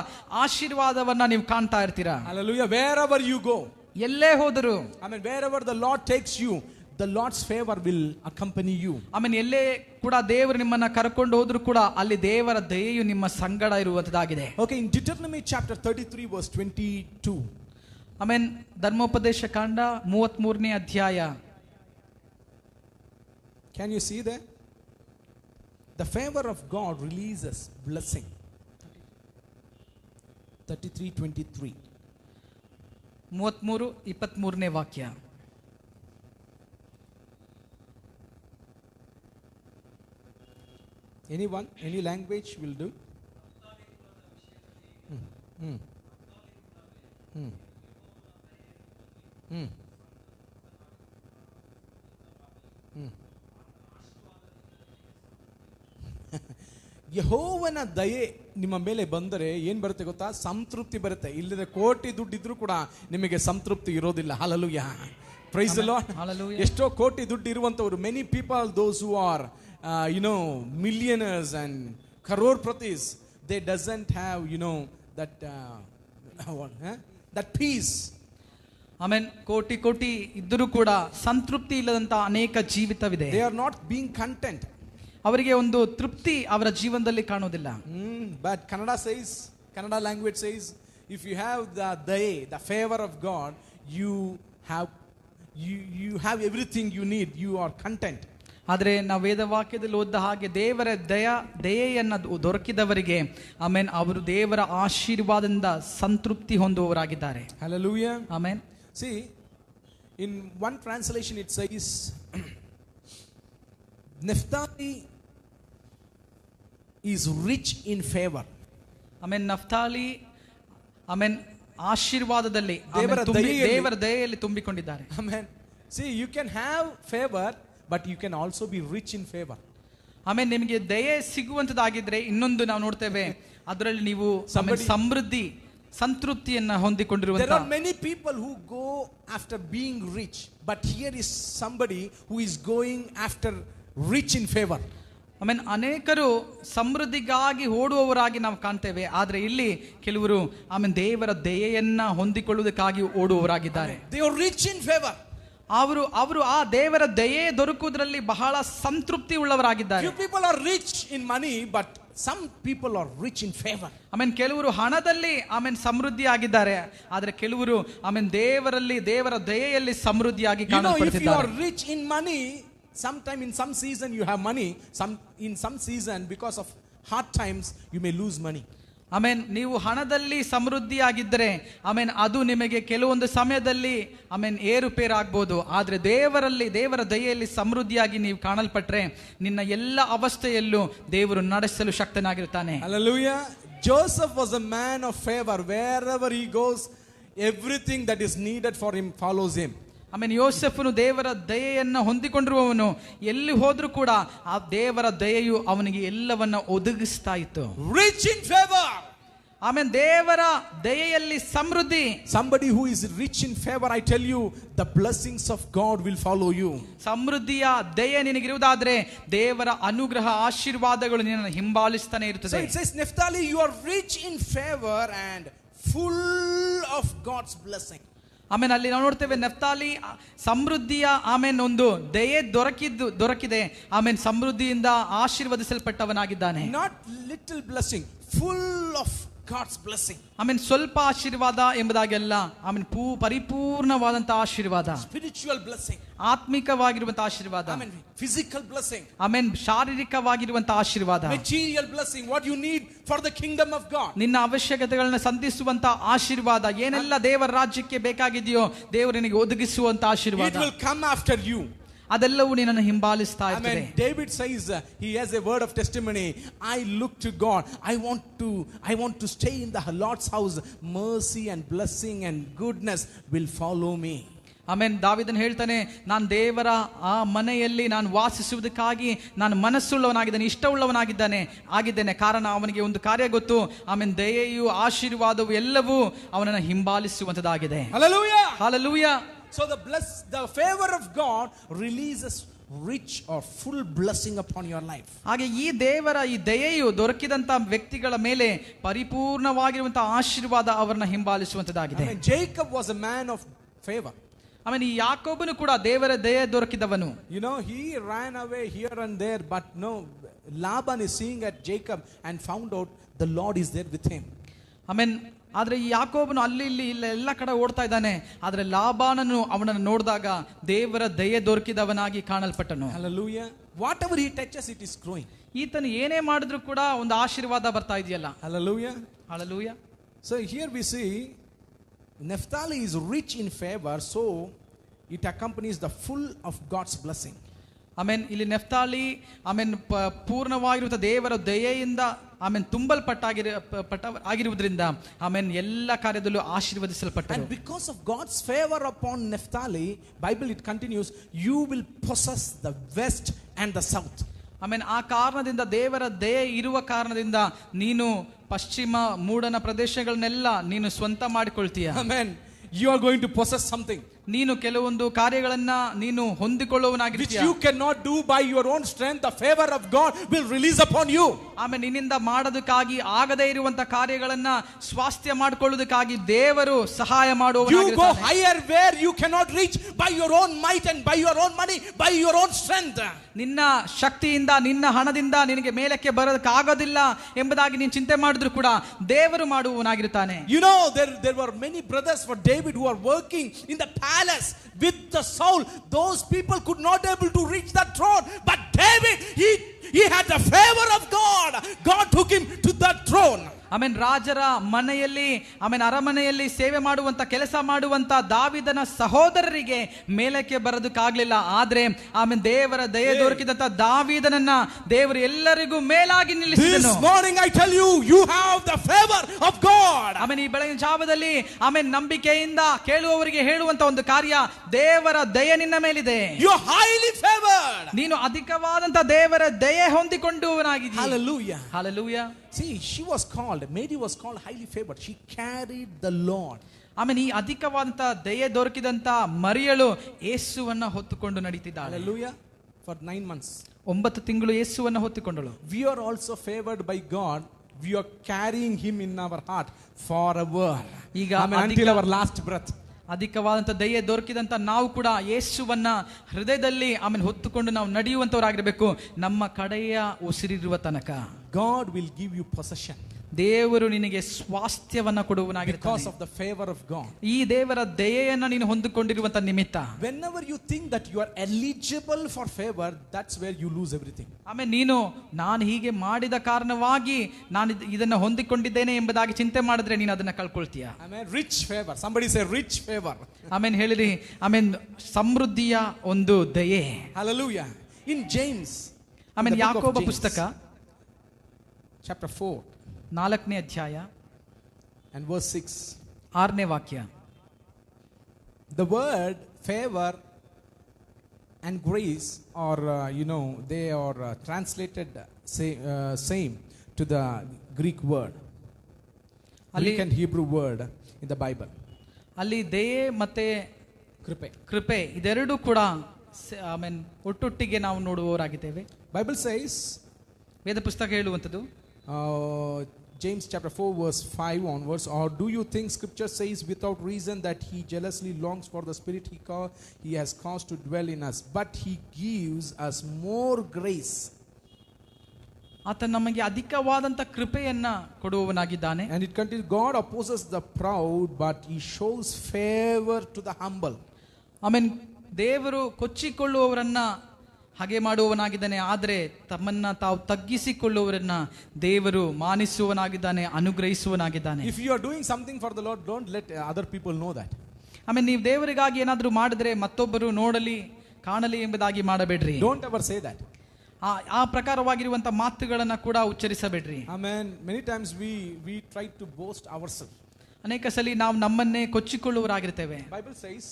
ಆಶೀರ್ವಾದವನ್ನ ನೀವು ಕಾಣ್ತಾ ಇರ್ತೀರಾ. Hallelujah. Wherever you go. ಎಲ್ಲೇ ಹೋದರು, Amen. Wherever the Lord takes you, the Lord's favor will accompany you. ಆಮೇನ್ ಎಲ್ಲೇ ಕೂಡ ದೇವರು ನಿಮ್ಮನ್ನ ಕರ್ಕೊಂಡು ಹೋದ್ರು ಕೂಡ ಅಲ್ಲಿ ದೇವರ ದಯೆಯು ನಿಮ್ಮ ಸಂಗಡ ಇರುವಂತದ್ದಾಗಿದೆ. Okay, in Deuteronomy chapter 33 verse 22. ಆಮೇನ್ ಧರ್ಮೋಪದೇಶ ಕಾಂಡ 33ನೇ ಅಧ್ಯಾಯ. Can you see there? The favor of God releases blessing. 33:23. 33:23ನೇ ವಾಕ್ಯ. Anyone, any language will do. ಯೆಹೋವನ ದಯೆ ನಿಮ್ಮ ಮೇಲೆ ಬಂದರೆ ಏನ್ ಬರುತ್ತೆ ಗೊತ್ತಾ? ಸಂತೃಪ್ತಿ ಬರುತ್ತೆ. ಇಲ್ಲದೆ ಕೋಟಿ ದುಡ್ಡಿದ್ರು ಕೂಡ ನಿಮಗೆ ಸಂತೃಪ್ತಿ ಇರೋದಿಲ್ಲ. Hallelujah, praise the Lord. Hallelujah. ಎಷ್ಟೋ ಕೋಟಿ ದುಡ್ಡು ಇರುವಂತವರು, many people, those who are millionaires and crorepati's, they doesn't have that peace. Amen ಕೋಟಿ ಕೋಟಿ ಇದ್ದರೂ ಕೂಡ ಸಂತೃಪ್ತಿ ಇಲ್ಲದಂತ ಅನೇಕ ಜೀವಿತವಿದೆ. They are not being content. ಅವರಿಗೆ ಒಂದು ತೃಪ್ತಿ ಅವರ ಜೀವನದಲ್ಲಿ ಕಾಣೋದಿಲ್ಲ. But Kannada language says, if you have the favor of God, you have everything you need. You are content. ಆದರೆ ನಾವು ವೇದವಾಕ್ಯದಲ್ಲಿ ಓದಿದ ಹಾಗೆ ದೇವರ ದಯೆಯನ್ನ ದೊರಕಿದವರಿಗೆ ಆಮೇನ್ ಅವರು ದೇವರ ಆಶೀರ್ವಾದದಿಂದ ಸಂತೃಪ್ತಿ ಹೊಂದುವವರಾಗಿದ್ದಾರೆ. Hallelujah. Amen. See, in one translation it says, Naphtali is rich in favor. Amen Naphtali amen ಆಶೀರ್ವಾದದಲ್ಲಿ ದೇವರ ದಯೆಯಲ್ಲಿ ತುಂಬಿಕೊಂಡಿದ್ದಾರೆ. Amen. See, you can have favor, but you can also be rich in favor. ಆಮೇಲೆ ನಿಮಗೆ ದಯೆ ಸಿಗುವಂತದಾಗಿದ್ರೆ ಇನ್ನೊಂದು ನಾವು ನೋಡ್ತೇವೆ, ಅದರಲ್ಲಿ ನೀವು ಸಮೃದ್ಧಿ ಸಂತೃಪ್ತಿಯನ್ನ ಹೊಂದಿಕೊಂಡಿರುವಂತ. There are many people who go after being rich, but here is somebody who is going after rich in favor. ಆಮೇಲೆ ಅನೇಕರು ಸಮೃದ್ಧಿಗಾಗಿ ಓಡುವವರಾಗಿ ನಾವು ಕಾಣ್ತೇವೆ, ಆದ್ರೆ ಇಲ್ಲಿ ಕೆಲವರು ಆಮೇಲೆ ದೇವರ ದಯೆಯನ್ನ ಹೊಂದಿಕೊಳ್ಳುವುದಕ್ಕಾಗಿ ಓಡುವವರಾಗಿದ್ದಾರೆ. They are rich in favor. ಅವರು ಆ ದೇವರ ದಯೆ ದೊರಕುವುದರಲ್ಲಿ ಬಹಳ ಸಂತೃಪ್ತಿ ಉಳ್ಳವರಾಗಿದ್ದಾರೆ. Few people are rich in money, but some people are rich in favor. ಆಮೇಲೆ ಕೆಲವರು ಹಣದಲ್ಲಿ ಆಮೇಲೆ ಸಮೃದ್ಧಿ ಆಗಿದ್ದಾರೆ, ಆದ್ರೆ ಕೆಲವರು ಆಮೇಲೆ ದೇವರ ದಯೆಯಲ್ಲಿ ಸಮೃದ್ಧಿಯಾಗಿ ಕಾಣಲ್ಪಡುತ್ತಿದ್ದಾರೆ. If you are rich in money, sometime in some season you have money, in some season because of hard times you may lose money. ಆಮೇನ್ ನೀವು ಹಣದಲ್ಲಿ ಸಮೃದ್ಧಿಯಾಗಿದ್ದರೆ ಆಮೇನ್ ಅದು ನಿಮಗೆ ಕೆಲವೊಂದು ಸಮಯದಲ್ಲಿ ಆಮೇನ್ ಏರುಪೇರು ಆಗ್ಬೋದು, ಆದ್ರೆ ದೇವರ ದಯೆಯಲ್ಲಿ ಸಮೃದ್ಧಿಯಾಗಿ ನೀವು ಕಾಣಲ್ಪಟ್ರೆ ನಿನ್ನ ಎಲ್ಲ ಅವಸ್ಥೆಯಲ್ಲೂ ದೇವರು ನಡೆಸಲು ಶಕ್ತನಾಗಿರ್ತಾನೆ. Hallelujah. Joseph was a man of favor. Wherever he goes, everything that is needed for him follows him. ಆಮೇಲೆ ಯೋಸೆಫನು ದೇವರ ದಯೆಯನ್ನ ಹೊಂದಿಕೊಂಡಿರುವವನು, ಎಲ್ಲಿ ಹೋದ್ರೂ ಕೂಡ ಆ ದೇವರ ದಯೆಯು ಅವನಿಗೆ ಎಲ್ಲವನ್ನ ಒದಗಿಸ್ತಾ ಇತ್ತು. Rich in favor. ಆಮೇಲೆ ದೇವರ ದಯೆಯಲ್ಲಿ ಸಮೃದ್ಧಿ. Somebody who is rich in favor, I tell you, the blessings of God will follow you. ಸಮೃದ್ಧಿಯ ದಯೆ ನಿನಗಿರುವುದಾದ್ರೆ ದೇವರ ಅನುಗ್ರಹ ಆಶೀರ್ವಾದಗಳು ನಿನ್ನನ್ನು ಹಿಂಬಾಲಿಸ್ತಾನೆ ಇರುತ್ತದೆ. So it says, Naphtali, you are rich in favor and full of God's blessing. ಆಮೇಲೆ ಅಲ್ಲಿ ನಾವು ನೋಡ್ತೇವೆ ನಫ್ತಾಲಿ ಸಮೃದ್ಧಿಯ ಆಮೇಲೆ ಒಂದು ದಯೆ ದೊರಕಿದೆ, ಆಮೇಲೆ ಸಮೃದ್ಧಿಯಿಂದ ಆಶೀರ್ವದಿಸಲ್ಪಟ್ಟವನಾಗಿದ್ದಾನೆ. Not little blessing, full of God's blessing. ಆಮೇಲೆ ಸ್ವಲ್ಪ ಆಶೀರ್ವಾದ ಎಂಬುದಾಗೆಲ್ಲ ಆಮೇಲೆ ಪರಿಪೂರ್ಣವಾದಂತಹ ಆಶೀರ್ವಾದ, spiritual blessing, ಆತ್ಮಿಕವಾಗಿರುವಂತಹ ಆಶೀರ್ವಾದ, amen, physical blessing, ಆಮೇಲೆ ಶಾರೀರಿಕವಾಗಿರುವಂತಹ ಆಶೀರ್ವಾದ, material blessing, what you need for the kingdom of God. ನಿನ್ನ ಅವಶ್ಯಕತೆಗಳನ್ನ ಸಂಧಿಸುವಂತ ಆಶೀರ್ವಾದ, ಏನೆಲ್ಲ ದೇವರ ರಾಜ್ಯಕ್ಕೆ ಬೇಕಾಗಿದೆಯೋ ದೇವರು ನಿನಗೆ ಒದಗಿಸುವಂತ ಆಶೀರ್ವಾದ, it will come after you. ಅದೆಲ್ಲವೂ ನಿನ್ನನ್ನು ಹಿಂಬಾಲಿಸ್ತಾ ಇರ್ತದೆ. Amen. David says he has a word of testimony. I look to God. I want to stay in the Lord's house. Mercy and blessing and goodness will follow me. Amen. ದಾವೀದನು ಹೇಳ್ತಾನೆ, ನಾನು ದೇವರ ಆ ಮನೆಯಲ್ಲಿ ನಾನು ವಾಸಿಸುವುದಕ್ಕಾಗಿ ನಾನು ಮನಸ್ಸುಳ್ಳವನಾಗಿದ್ದೇನೆ, ಆಗಿದ್ದೇನೆ. ಕಾರಣ ಅವನಿಗೆ ಒಂದು ಕಾರ್ಯ ಗೊತ್ತು. ಆಮೆನ್. ದಯೆಯು ಆಶೀರ್ವಾದವು ಎಲ್ಲವೂ ಅವನನ್ನು ಹಿಂಬಾಲಿಸುವಂತದ್ದಾಗಿದೆ. Hallelujah. Hallelujah. So the favor of God releases rich or full blessing upon your life. ಹಾಗೆ ಈ ದೇವರ ಈ ದಯೆಯು ದೊರಕಿದಂತ ವ್ಯಕ್ತಿಗಳ ಮೇಲೆ ಪರಿಪೂರ್ಣವಾಗಿರುವಂತಹ ಆಶೀರ್ವಾದ ಅವರನ್ನ ಹಿಂಬಾಲಿಸುವಂತದ್ದಾಗಿದೆ. Jacob was a man of favor. ಆಮೇಲೆ ಈ ಯಾಕೋಬನು ಕೂಡ ದೇವರ ದಯೆ ದೊರಕಿದವನು. He ran away here and there, but no, Laban is seeing at Jacob and found out the Lord is there with him. ಆಮೇನ್. ಆದ್ರೆ ಈ ಯಾಕೋಬನು ಅಲ್ಲಿ ಇಲ್ಲಿ ಎಲ್ಲ ಕಡೆ ಓಡ್ತಾ ಇದ್ದಾನೆ. ಆದ್ರೆ ಲಾಬಾನನು ಅವನನ್ನು ನೋಡಿದಾಗ ದೇವರ ದಯೆ ದೊರಕಿದವನಾಗಿ ಕಾಣಲ್ಪಟ್ಟನು. Hallelujah. Whatever he touches, it is growing. ಈತನು ಏನೇ ಮಾಡಿದ್ರು ಕೂಡ ಒಂದು ಆಶೀರ್ವಾದ ಬರ್ತಾ ಇದೆಯಲ್ಲ. Hallelujah. Hallelujah. So here we see Naphtali is rich in favor, so it accompanies the full of God's blessing. ಆಮೇನ್. ಇಲ್ಲಿ ನೆಫ್ತಾಲಿ ಆಮೇನ್ ಪೂರ್ಣವಾಗಿರುವ ದೇವರ ದಯೆಯಿಂದ ಆಮೇನ್ ಆಗಿರುವುದರಿಂದ ಆಮೇನ್ ಎಲ್ಲ ಕಾರ್ಯದಲ್ಲೂ ಆಶೀರ್ವದಿಸಲ್ಪಟ್ಟರು. And because of God's favor upon Naphtali, Bible it continues, you will possess the west and the south. ಆಮೇನ್. ಆ ಕಾರಣದಿಂದ ದೇವರ ದಯೆ ಇರುವ ಕಾರಣದಿಂದ ನೀನು ಪಶ್ಚಿಮ ಮೂಡನ ಪ್ರದೇಶಗಳನ್ನೆಲ್ಲ ನೀನು ಸ್ವಂತ ಮಾಡಿಕೊಳ್ತೀಯ. Amen. You are going to possess something. ನೀನು ಕೆಲವೊಂದು ಕಾರ್ಯಗಳನ್ನ ನೀನು ಹೊಂದಿಕೊಳ್ಳುವನಾಗಿರ್ತೀಯ. Which you cannot do by your own strength. The favor of God will release upon you. ಆಮೇಲೆ ನಿನ್ನಿಂದ ಮಾಡೋದಕ್ಕಾಗಿ ಆಗದೇ ಇರುವಂತ ಕಾರ್ಯಗಳನ್ನ ಸ್ವಾಸ್ಥ್ಯ ಮಾಡಿಕೊಳ್ಳುವುದಕ್ಕಾಗಿ ದೇವರು ಸಹಾಯ ಮಾಡುವವನಾಗಿರ್ತಾನೆ. You go higher where you cannot reach by your own might and by your own money, by your own strength. ನಿನ್ನ ಶಕ್ತಿಯಿಂದ ನಿನ್ನ ಹಣದಿಂದ ನಿನಗೆ ಮೇಲಕ್ಕೆ ಬರೋದಕ್ಕಾಗೋದಿಲ್ಲ ಎಂಬುದಾಗಿ ನೀನು ಚಿಂತೆ ಮಾಡಿದ್ರು ಕೂಡ ದೇವರು ಮಾಡುವವನಾಗಿರ್ತಾನೆ. There were many brothers for David who are working in the palace with the Saul. Those people could not able to reach that throne, but David, he had the favor of God. God took him to that throne. ಆಮೇನ್. ರಾಜರ ಮನೆಯಲ್ಲಿ ಆಮೇನ್ ಅರಮನೆಯಲ್ಲಿ ಸೇವೆ ಮಾಡುವಂತ ಕೆಲಸ ಮಾಡುವಂತ ದಾವಿದನ ಸಹೋದರರಿಗೆ ಮೇಲಕ್ಕೆ ಬರೋದಕ್ಕಾಗ್ಲಿಲ್ಲ. ಆದ್ರೆ ಆಮೇನ್ ದೇವರ ದಯೆ ದೊರಕಿದಂತ ದಾವಿದನನ್ನ ದೇವರು ಎಲ್ಲರಿಗೂ ಮೇಲಾಗಿ ನಿಲ್ಲಿಸಿದನು. This morning I tell you, you have the favor of God. ಆಮೇನ್. ಈ ಬೆಳಗಿನ ಜಾವದಲ್ಲಿ ಆಮೇನ್ ನಂಬಿಕೆಯಿಂದ ಕೇಳುವವರಿಗೆ ಹೇಳುವಂತ ಒಂದು ಕಾರ್ಯ, ದೇವರ ದಯೆ ನಿನ್ನ ಮೇಲಿದೆ. You are highly favored. ನೀನು ಅಧಿಕವಾದಂತ ದೇವರ ದಯೆ ಹೊಂದಿಕೊಂಡವನಾಗಿದ್ದೀಯ. Hallelujah. Hallelujah. See, Mary was called highly favored. She carried the Lord. ಆಮೇಲೆ ಈ ಅಧಿಕವಾದಂತ ದಯೆ ದೊರಕಿದಂತ ಮರಿಯಳು ಯೇಸುವನ್ನ ಹೊತ್ತುಕೊಂಡು ನಡೀತಿದ್ದಾಳೆ. Hallelujah. For 9 months. 9 ತಿಂಗಳು ಯೇಸುವನ್ನ ಹೊತ್ತುಕೊಂಡಳು. We are also favored by God. We are carrying him in our heart forever. ಈಗ until our last breath. ಅಧಿಕವಾದಂತ ದಯೆ ದೊರಕಿದಂತ ನಾವು ಕೂಡ ಯೇಸುವನ್ನ ಹೃದಯದಲ್ಲಿ ಆಮೇಲೆ ಹೊತ್ತುಕೊಂಡು ನಾವು ನಡೆಯುವಂತವರಾಗಿರಬೇಕು ನಮ್ಮ ಕಡೆಯ ಉಸಿರಿರುವ ತನಕ. God will give you possession. ದೇವರು ನಿನಗೆ ಸ್ವಾಸ್ಥ್ಯವನ್ನ ಕೊಡುವನಾಗಿರ್ತಾನೆ. Because of the favor of God. ಈ ದೇವರ ದಯೆಯನ್ನ ನೀನು ಹೊಂದಿಕೊಂಡಿರುವಂತ ನಿಮಿತ್ತ. Whenever you think that you are eligible for favor, that's where you lose everything. ಆಮೇಲೆ ನೀನು ನಾನು ಹೀಗೆ ಮಾಡಿದ ಕಾರಣವಾಗಿ ನಾನು ಇದನ್ನ ಹೊಂದಿಕೊಂಡಿದ್ದೇನೆ ಎಂಬುದಾಗಿ ಚಿಂತೆ ಮಾಡಿದ್ರೆ ನೀನು ಅದನ್ನ ಕಳ್ಕೊಳ್ತೀಯ. Amen. Rich favor. Somebody say rich favor. ಆಮೇಲೆ ಹೇಳಿರಿ ಆಮೇಲೆ ಸಮೃದ್ಧಿಯ ಒಂದು ದಯೆ. Hallelujah. In James. ಆಮೇಲೆ ಯಾಕೋಬ ಪುಸ್ತಕ chapter 4. 4ನೇ ಅಧ್ಯಾಯ and verse 6. 6ನೇ ವಾಕ್ಯ. The word favor and grace are they are translated same to the Greek word, Greek and Hebrew word in the Bible. ಅಲ್ಲಿ ದಯೆ ಮತ್ತೆ ಕೃಪೆ ಇದೆರಡೂ ಕೂಡ ಆಮೆನ್ ಒಟ್ಟೊಟ್ಟಿಗೆ ನಾವು ನೋಡುವವರಾಗಿದ್ದೇವೆ. Bible says, ವೇದ ಪುಸ್ತಕ ಹೇಳುವಂತದ್ದು James chapter 4 verse 5 onwards, or do you think scripture says without reason that he jealously longs for the spirit he has caused to dwell in us, but he gives us more grace. ಆತ ನಮಗೆ ಅಧಿಕವಾದಂತ ಕೃಪೆಯನ್ನ ಕೊಡುವವನಾಗಿದ್ದಾನೆ. And it continues, God opposes the proud but he shows favor to the humble. Amen. ದೇವರು ಕೊಚ್ಚಿಕೊಳ್ಳುವವರನ್ನ ಹಾಗೆ ಮಾಡುವವನಾಗಿದ್ದಾನೆ, ಆದರೆ ತಮ್ಮನ್ನ ತಾವು ತಗ್ಗಿಸಿಕೊಳ್ಳುವವರನ್ನ ದೇವರು ಮಾನಿಸುವವನಾಗಿದ್ದಾನೆ, ಅನುಗ್ರಹಿಸುವವನಾಗಿದ್ದಾನೆ. If you are doing something for the Lord, don't let other people know that. ಆಮೇಲೆ ನೀವು ದೇವರಿಗಾಗಿ ಏನಾದರೂ ಮಾಡಿದ್ರೆ ಮತ್ತೊಬ್ಬರು ನೋಡಲಿ ಕಾಣಲಿ ಎಂಬುದಾಗಿ ಮಾಡಬೇಡ್ರಿ. Don't ever say that. ಆ ಪ್ರಕಾರವಾಗಿರುವಂತ ಮಾತುಗಳನ್ನ ಕೂಡ ಉಚ್ಚರಿಸಬೇಡ್ರಿ. Amen. Many times we try to boast ourselves. ಅನೇಕ ಸಲ ನಾವು ನಮ್ಮನ್ನೇ ಕೊಚ್ಚಿಕೊಳ್ಳುವರಾಗಿರ್ತೇವೆ. Bible says,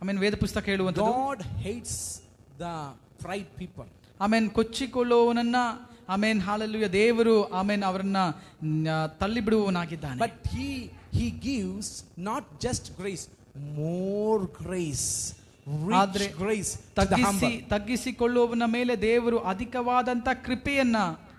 ಆಮೇನ್ ವೇದ ಪುಸ್ತಕ ಹೇಳುವಂತದ್ದು, God hates the pride people. Amen ಕೊಚ್ಚಿಕೊಳ್ಳುವವನನ್ನ ಆಮೇನ್ ಹಾಲೆಲೂಯಾ ದೇವರು ಆಮೇನ್ ಅವರನ್ನ ತಳ್ಳಿ ಬಿಡುವವನಾಗಿದ್ದಾನೆ. But he gives not just grace, more grace, rich grace to the humble. ತಗ್ಗಿಸಿಕೊಳ್ಳುವವನ ಮೇಲೆ ದೇವರು ಅಧಿಕವಾದಂತ ಕೃಪೆಯನ್ನ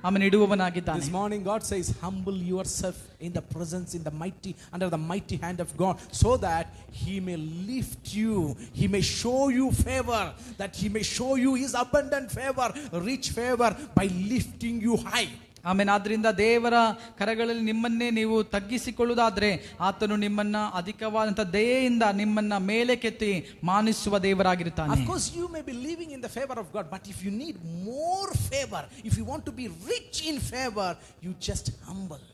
ಆಮೇನ್ ಇಡುವವನಾಗಿದ್ದಾನೆ. This morning God says, humble yourself in the presence, in the mighty, under the mighty hand of God, so that he may lift you, he may show you favor, that he may show you his abundant favor, rich favor, by lifting you high. ಆಮೇನ್. ಆದ್ರಿಂದ ದೇವರ ಕರಗಳಲ್ಲಿ ನಿಮ್ಮನ್ನೇ ನೀವು ತಗ್ಗಿಸಿಕೊಳ್ಳುವುದಾದ್ರೆ ಆತನು ನಿಮ್ಮನ್ನ ಅಧಿಕವಾದಂತ ದಯೆಯಿಂದ ನಿಮ್ಮನ್ನ ಮೇಲೆ ಕೆತ್ತಿ ಮಾನಿಸುವ ದೇವರಾಗಿರುತ್ತಾನೆ. Of course you may be living in the favor of God, but if you need more favor, if you want to be rich in favor, you just humble.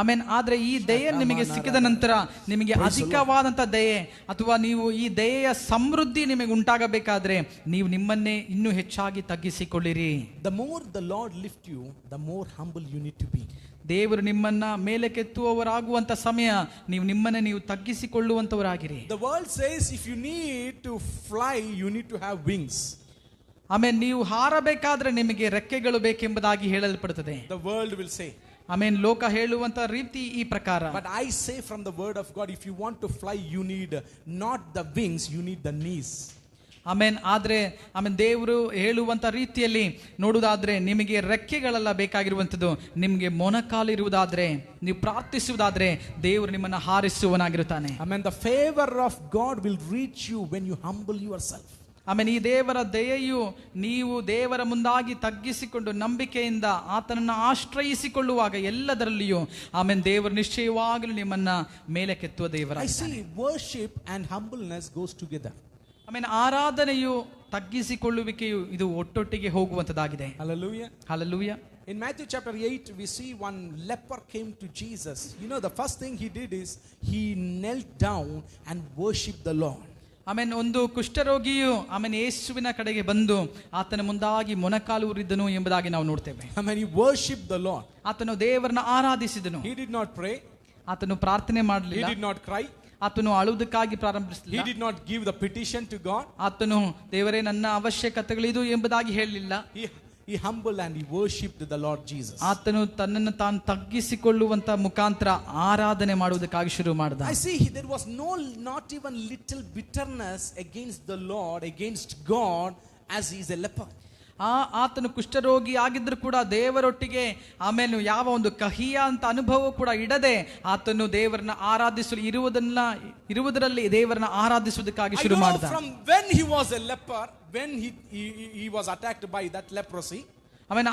ಆಮೇನ್. ಆದ್ರೆ ಈ ದಯೆ ನಿಮಗೆ ಸಿಕ್ಕಿದ ನಂತರ ನಿಮಗೆ ಅಧಿಕವಾದಂತ ದಯೆ ಅಥವಾ ನೀವು ಈ ದಯೆಯ ಸಮೃದ್ಧಿ ನಿಮಗೆ ಉಂಟಾಗಬೇಕಾದ್ರೆ ನೀವು ನಿಮ್ಮನ್ನೇ ಇನ್ನೂ ಹೆಚ್ಚಾಗಿ ತಗ್ಗಿಸಿಕೊಳ್ಳಿರಿ. The more the Lord lift you, the more humble you need to be. ದೇವರು ನಿಮ್ಮನ್ನ ಮೇಲೆ ಕೆತ್ತುವವರಾಗುವಂತ ಸಮಯ ನೀವು ನಿಮ್ಮನ್ನೇ ನೀವು ತಗ್ಗಿಸಿಕೊಳ್ಳುವಂತವರಾಗಿರಿ. The world says if you need to fly, you need to have wings. ಆಮೇನ್. ನೀವು ಹಾರಬೇಕಾದ್ರೆ ನಿಮಗೆ ರೆಕ್ಕೆಗಳು ಬೇಕೆಂಬುದಾಗಿ ಹೇಳಲ್ಪಡುತ್ತದೆ. The world will say. ಆಮೇನ್. ಲೋಕ ಹೇಳುವಂತ ರೀತಿ ಈ ಪ್ರಕಾರ. But I say from the word of God, if you want to fly, you need not the wings, you need the knees. ಆಮೇನ್. ಆದ್ರೆ ಆಮೇನ್ ದೇವರು ಹೇಳುವಂತ ರೀತಿಯಲ್ಲಿ ನೋಡುವುದಾದ್ರೆ ನಿಮಗೆ ರೆಕ್ಕೆಗಳೆಲ್ಲ ಬೇಕಾಗಿರುವಂತದ್ದು ನಿಮಗೆ ಮೊಣಕಾಲಿರುವುದಾದ್ರೆ ನೀವು ಪ್ರಾರ್ಥಿಸುವುದಾದ್ರೆ ದೇವರು ನಿಮ್ಮನ್ನ ಹಾರಿಸುವನಾಗಿರುತ್ತಾನೆ. Amen. The favor of God will reach you when you humble yourself. ಆಮೇಲೆ ಈ ದೇವರ ದಯೆಯು ನೀವು ದೇವರ ಮುಂದಾಗಿ ತಗ್ಗಿಸಿಕೊಂಡು ನಂಬಿಕೆಯಿಂದ ಆತನನ್ನ ಆಶ್ರಯಿಸಿಕೊಳ್ಳುವಾಗ ಎಲ್ಲದರಲ್ಲಿಯೂ ಆಮೇಲೆ ದೇವರು ನಿಶ್ಚಯವಾಗಲೂ ನಿಮ್ಮನ್ನ ಮೇಲೆ ಕೆತ್ತುವ ದೇವರ. I see worship and humbleness goes together. ಆಮೇಲೆ ಆರಾಧನೆಯು ತಗ್ಗಿಸಿಕೊಳ್ಳುವಿಕೆಯು ಇದು ಒಟ್ಟೊಟ್ಟಿಗೆ ಹೋಗುವಂತದ್ದಾಗಿದೆ. Hallelujah. Hallelujah. In Matthew chapter 8 we see one leper came to Jesus. You know, the first thing he did is he knelt down and worshiped the Lord. ಆಮೇನ್. ಒಂದು ಕುಷ್ಠರೋಗಿಯು ಆಮೇನ್ ಯೇಸುವಿನ ಕಡೆಗೆ ಬಂದು ಆತನ ಮುಂದಾಗಿ ಮೊಣಕಾಲು ಊರಿದ್ದನು ಎಂಬುದಾಗಿ ನಾವು ನೋಡ್ತೇವೆ. I mean, he worshipped the Lord. ಆತನು ದೇವರನ್ನ ಆರಾಧಿಸಿದನು. He did not pray. ಆತನು ಪ್ರಾರ್ಥನೆ ಮಾಡಲಿಲ್ಲ. He did not cry. ಆತನು ಅಳುವುದಕ್ಕಾಗಿ ಪ್ರಾರಂಭಿಸಲಿಲ್ಲ. He did not give the petition to God. ಆತನು ದೇವರೇ ನನ್ನ ಅವಶ್ಯಕತೆಗಳಿದು ಎಂಬುದಾಗಿ ಹೇಳಲಿಲ್ಲ. He humbled and he worshipped the Lord Jesus. ಆತನು ತನ್ನನ್ನು ತಾನು ತಗ್ಗಿಸಿಕೊಳ್ಳುವಂತ ಮುಖಾಂತರ ಆರಾಧನೆ ಮಾಡುವುದಕ್ಕಾಗಿ ಶುರು ಮಾಡಿದ. I see there was not even little bitterness against the Lord, against God, as he is a leper. ಆತನು ಕುಷ್ಠರೋಗಿ ಆಗಿದ್ರು ಕೂಡ ದೇವರೊಟ್ಟಿಗೆ ಆಮೇಲೆ ಯಾವ ಒಂದು ಕಹಿಯ ಅಂತ ಅನುಭವ ಕೂಡ ಇಡದೆ ಆತನು ದೇವರನ್ನ ಆರಾಧಿಸಲು ಇರುವುದರಲ್ಲಿ ದೇವರನ್ನ ಆರಾಧಿಸುವುದಕ್ಕಾಗಿ ಶುರು ಮಾಡಿದ. From when he was a leper, when he was attacked by that leprosy, ಆಮೇಲೆ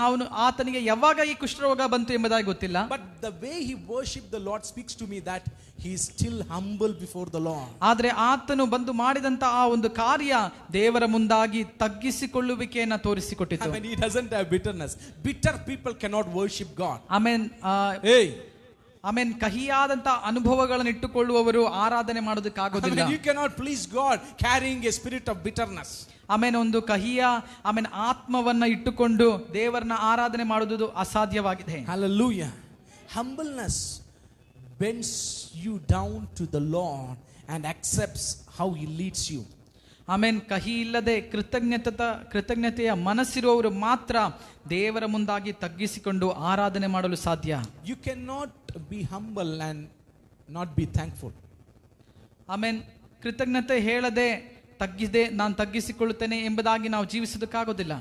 ಆತನಿಗೆ ಯಾವಾಗ ಈ ಕುಷ್ಠರೋಗ ಬಂತು ಎಂಬುದಾಗಿ ಗೊತ್ತಿಲ್ಲ. But the way he worshipped the Lord speaks to me that he is still humble before the Lord. ಆದ್ರೆ ಆತನು ಬಂದು ಮಾಡಿದಂತ ಆ ಒಂದು ಕಾರ್ಯ ದೇವರ ಮುಂದಾಗಿ ತಗ್ಗಿಸಿಕೊಳ್ಳುವಿಕೆಯನ್ನ ತೋರಿಸಿಕೊಟ್ಟಿತು. I mean, he doesn't have bitterness. Bitter people cannot worship God. ಆಮೇನ್. ಆಮೇನ್. ಕಹಿಯಾದಂತ ಅನುಭವಗಳನ್ನು ಇಟ್ಟುಕೊಳ್ಳುವವರು ಆರಾಧನೆ ಮಾಡೋದಕ್ಕಾಗೋದಿಲ್ಲ. You cannot please God carrying a spirit of bitterness. ಆಮೇನ್. ಒಂದು ಕಹಿಯ ಆಮೇನ್ ಆತ್ಮವನ್ನ ಇಟ್ಟುಕೊಂಡು ದೇವರನ್ನ ಆರಾಧನೆ ಮಾಡುವುದು ಅಸಾಧ್ಯವಾಗಿದೆ. Hallelujah. Humbleness bends you down to the Lord and accepts how he leads you. ಆಮೇನ್. ಕಹಿ ಇಲ್ಲದೆ ಕೃತಜ್ಞತೆಯ ಮನಸ್ಸಿರುವವರು ಮಾತ್ರ ದೇವರ ಮುಂದಾಗಿ ತಗ್ಗಿಸಿಕೊಂಡು ಆರಾಧನೆ ಮಾಡಲು ಸಾಧ್ಯ. You cannot be humble and not be thankful. ಆಮೇನ್. ಕೃತಜ್ಞತೆ ಹೇಳದೆ ನಾನು ತಗ್ಗಿಸಿಕೊಳ್ಳುತ್ತೇನೆ ಎಂಬುದಾಗಿ ನಾವು ಜೀವಿಸೋದಕ್ಕಾಗೋದಿಲ್ಲ.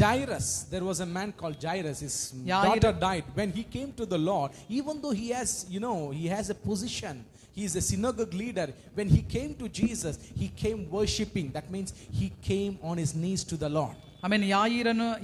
Jairus, there was a man called Jairus. His daughter died. When he came to the Lord, even though he has a position, he is a synagogue leader. When he came to Jesus, he came worshiping. That means he came on his knees to the Lord. ಆಮೇಲೆ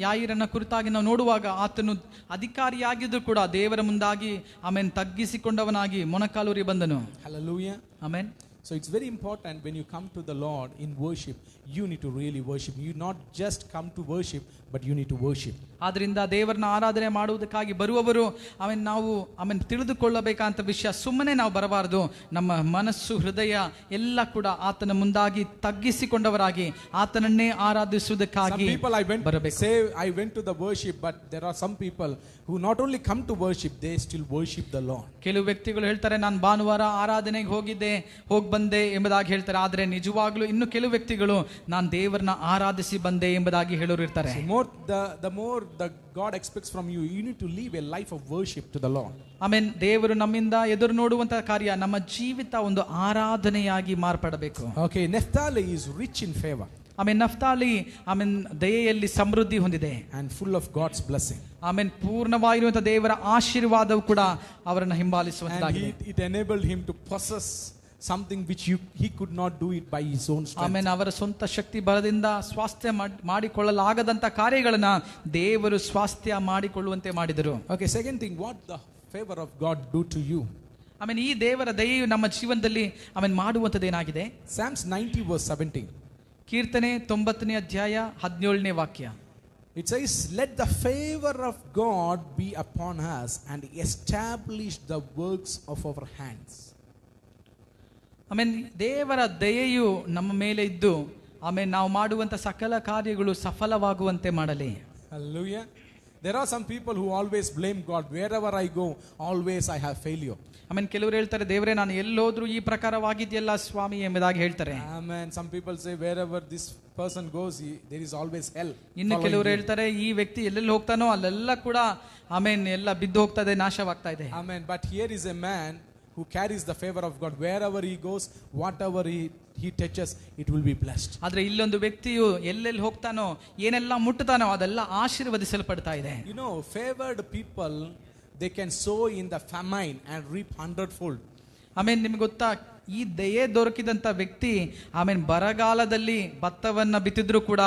ಯಾಯಿರನ ಕುರಿತಾಗಿ ನಾವು ನೋಡುವಾಗ ಆತನು ಅಧಿಕಾರಿಯಾಗಿದ್ದು ಕೂಡ ದೇವರ ಮುಂದಾಗಿ ಆಮೇನ್ ತಗ್ಗಿಸಿಕೊಂಡವನಾಗಿ ಮೊಣಕಾಲೂರಿ ಬಂದನು. Hallelujah. Amen. So it's very important when you come to the Lord in worship, you need to really worship. You not just come to worship, but you need to worship. ಆದ್ರಿಂದ ದೇವರನ್ನ ಆರಾಧನೆ ಮಾಡುವುದಕ್ಕಾಗಿ ಬರುವವರು ನಾವು ತಿಳಿದುಕೊಳ್ಳಬೇಕಂತ ವಿಷಯ ಸುಮ್ಮನೆ ನಾವು ಬರಬಾರದು. ನಮ್ಮ ಮನಸ್ಸು ಹೃದಯ ಎಲ್ಲ ಕೂಡ ಆತನ ಮುಂದಾಗಿ ತಗ್ಗಿಸಿಕೊಂಡವರಾಗಿ ಆತನನ್ನೇ ಆರಾಧಿಸುವುದಕ್ಕಾಗಿ ಬರಬೇಕು. Say I went to the worship, but there are some people who not only come to worship, they still worship the Lord. ಕೆಲವು ವ್ಯಕ್ತಿಗಳು ಹೇಳ್ತಾರೆ, ನಾನು ಭಾನುವಾರ ಆರಾಧನೆಗೆ ಹೋಗಿ ಬಂದೆ ಎಂಬುದಾಗಿ ಹೇಳ್ತಾರೆ. ಆದ್ರೆ ನಿಜವಾಗ್ಲೂ ಇನ್ನು ಕೆಲವು ವ್ಯಕ್ತಿಗಳು ನಾನು ದೇವರನ್ನ ಆರಾಧಿಸಿ ಬಂದೆ ಎಂಬುದಾಗಿ ಹೇಳೋರು ಇರ್ತಾರೆ. The more that God expects from you, you need to live a life of worship to the Lord. Amen. ದೇವರು ನಮ್ಮಿಂದ ಎದುರು ನೋಡುವಂತಹ ಕಾರ್ಯ ನಮ್ಮ ಜೀವಿತ ಒಂದು ಆರಾಧನೆಯಾಗಿ ಮಾರ್ಪಡಬೇಕು. Okay, Naphtali is rich in favor. Amen. Naphtali amen ದಯೆಯಲ್ಲಿ ಸಮೃದ್ಧಿ ಹೊಂದಿದೆ. And full of God's blessing. Amen. ಪೂರ್ಣವಾಗಿರುವಂತಹ ದೇವರ ಆಶೀರ್ವಾದವು ಕೂಡ ಅವರನ್ನು ಹಿಂಬಾಲಿಸುವಂತಾಗಿದೆ. And it enabled him to possess something which he could not do it by his own strength. Amen. ಅವರ ಸ್ವಂತ ಶಕ್ತಿ ಬಲದಿಂದ ಸ್ವಾಸ್ಥ್ಯ ಮಾಡಿಕೊಳ್ಳಲಾಗದಂತ ಕಾರ್ಯಗಳನ್ನ ದೇವರು ಸ್ವಾಸ್ಥ್ಯ ಮಾಡಿಕೊಳ್ಳುವಂತೆ ಮಾಡಿದರು. Okay, second thing, what the favor of God do to you? Amen. ಈ ದೇವರ ದಯೆಯು ನಮ್ಮ ಜೀವನದಲ್ಲಿ ಆಮೆನ್ ಮಾಡುವಂತದ್ದು ಏನಾಗಿದೆ? Psalms 90 verse 17. ಕೀರ್ತನೆ 90ನೇ ಅಧ್ಯಾಯ 17ನೇ ವಾಕ್ಯ. It says, let the favor of God be upon us and establish the works of our hands. Amen. ದೇವರ ದಯೆಯು ನಮ್ಮ ಮೇಲೆ ಇದ್ದು ಆಮೆನ್ ನಾವು ಮಾಡುವಂತ ಸಕಲ ಕಾರ್ಯಗಳು ಸಫಲವಾಗುವಂತೆ ಮಾಡಲಿ. Hallelujah. There are some people who always blame God. Wherever I go, always I have failure. Amen. ಕೆಲವರು ಹೇಳ್ತಾರೆ, ದೇವರೇ ನಾನು ಎಲ್ಲೋದ್ರೂ ಈ ಪ್ರಕಾರವಾಗಿದೆಯಲ್ಲ ಸ್ವಾಮಿ ಎಂಬುದಾಗಿ ಹೇಳ್ತಾರೆ. Amen. Some people say wherever this person goes, there is always hell. ಇನ್ನು ಕೆಲವರು ಹೇಳ್ತಾರೆ, ಈ ವ್ಯಕ್ತಿ ಎಲ್ಲೆಲ್ಲಿ ಹೋಗ್ತಾನೋ ಅಲ್ಲೆಲ್ಲ ಕೂಡ ಆಮೆನ್ ಎಲ್ಲ ಬಿದ್ದು ಹೋಗ್ತಾ ಇದೆ, ನಾಶವಾಗ್ತಾ ಇದೆ. Amen. But here is a man who carries the favor of God. Wherever he goes, whatever he touches, it will be blessed. ಆದ್ರೆ ಇಲ್ಲೊಂದು ವ್ಯಕ್ತಿಯು ಎಲ್ಲೆಲ್ಲಿ ಹೋಗ್ತಾನೋ ಏನೆಲ್ಲ ಮುಟ್ಟುತ್ತಾನೋ ಅದೆಲ್ಲ ಆಶೀರ್ವದಿಸಲ್ಪಡ್ತಾ ಇದೆ. You know, favored people, they can sow in the famine and reap 100-fold. ಆಮೇನ್. ನಿಮ್ಗೆ ಗೊತ್ತಾ, ಈ ದಯೆ ದೊರಕಿದಂತ ವ್ಯಕ್ತಿ ಆಮೇನ್ ಬರಗಾಲದಲ್ಲಿ ಭತ್ತವನ್ನ ಬಿತ್ತಿದ್ರು ಕೂಡ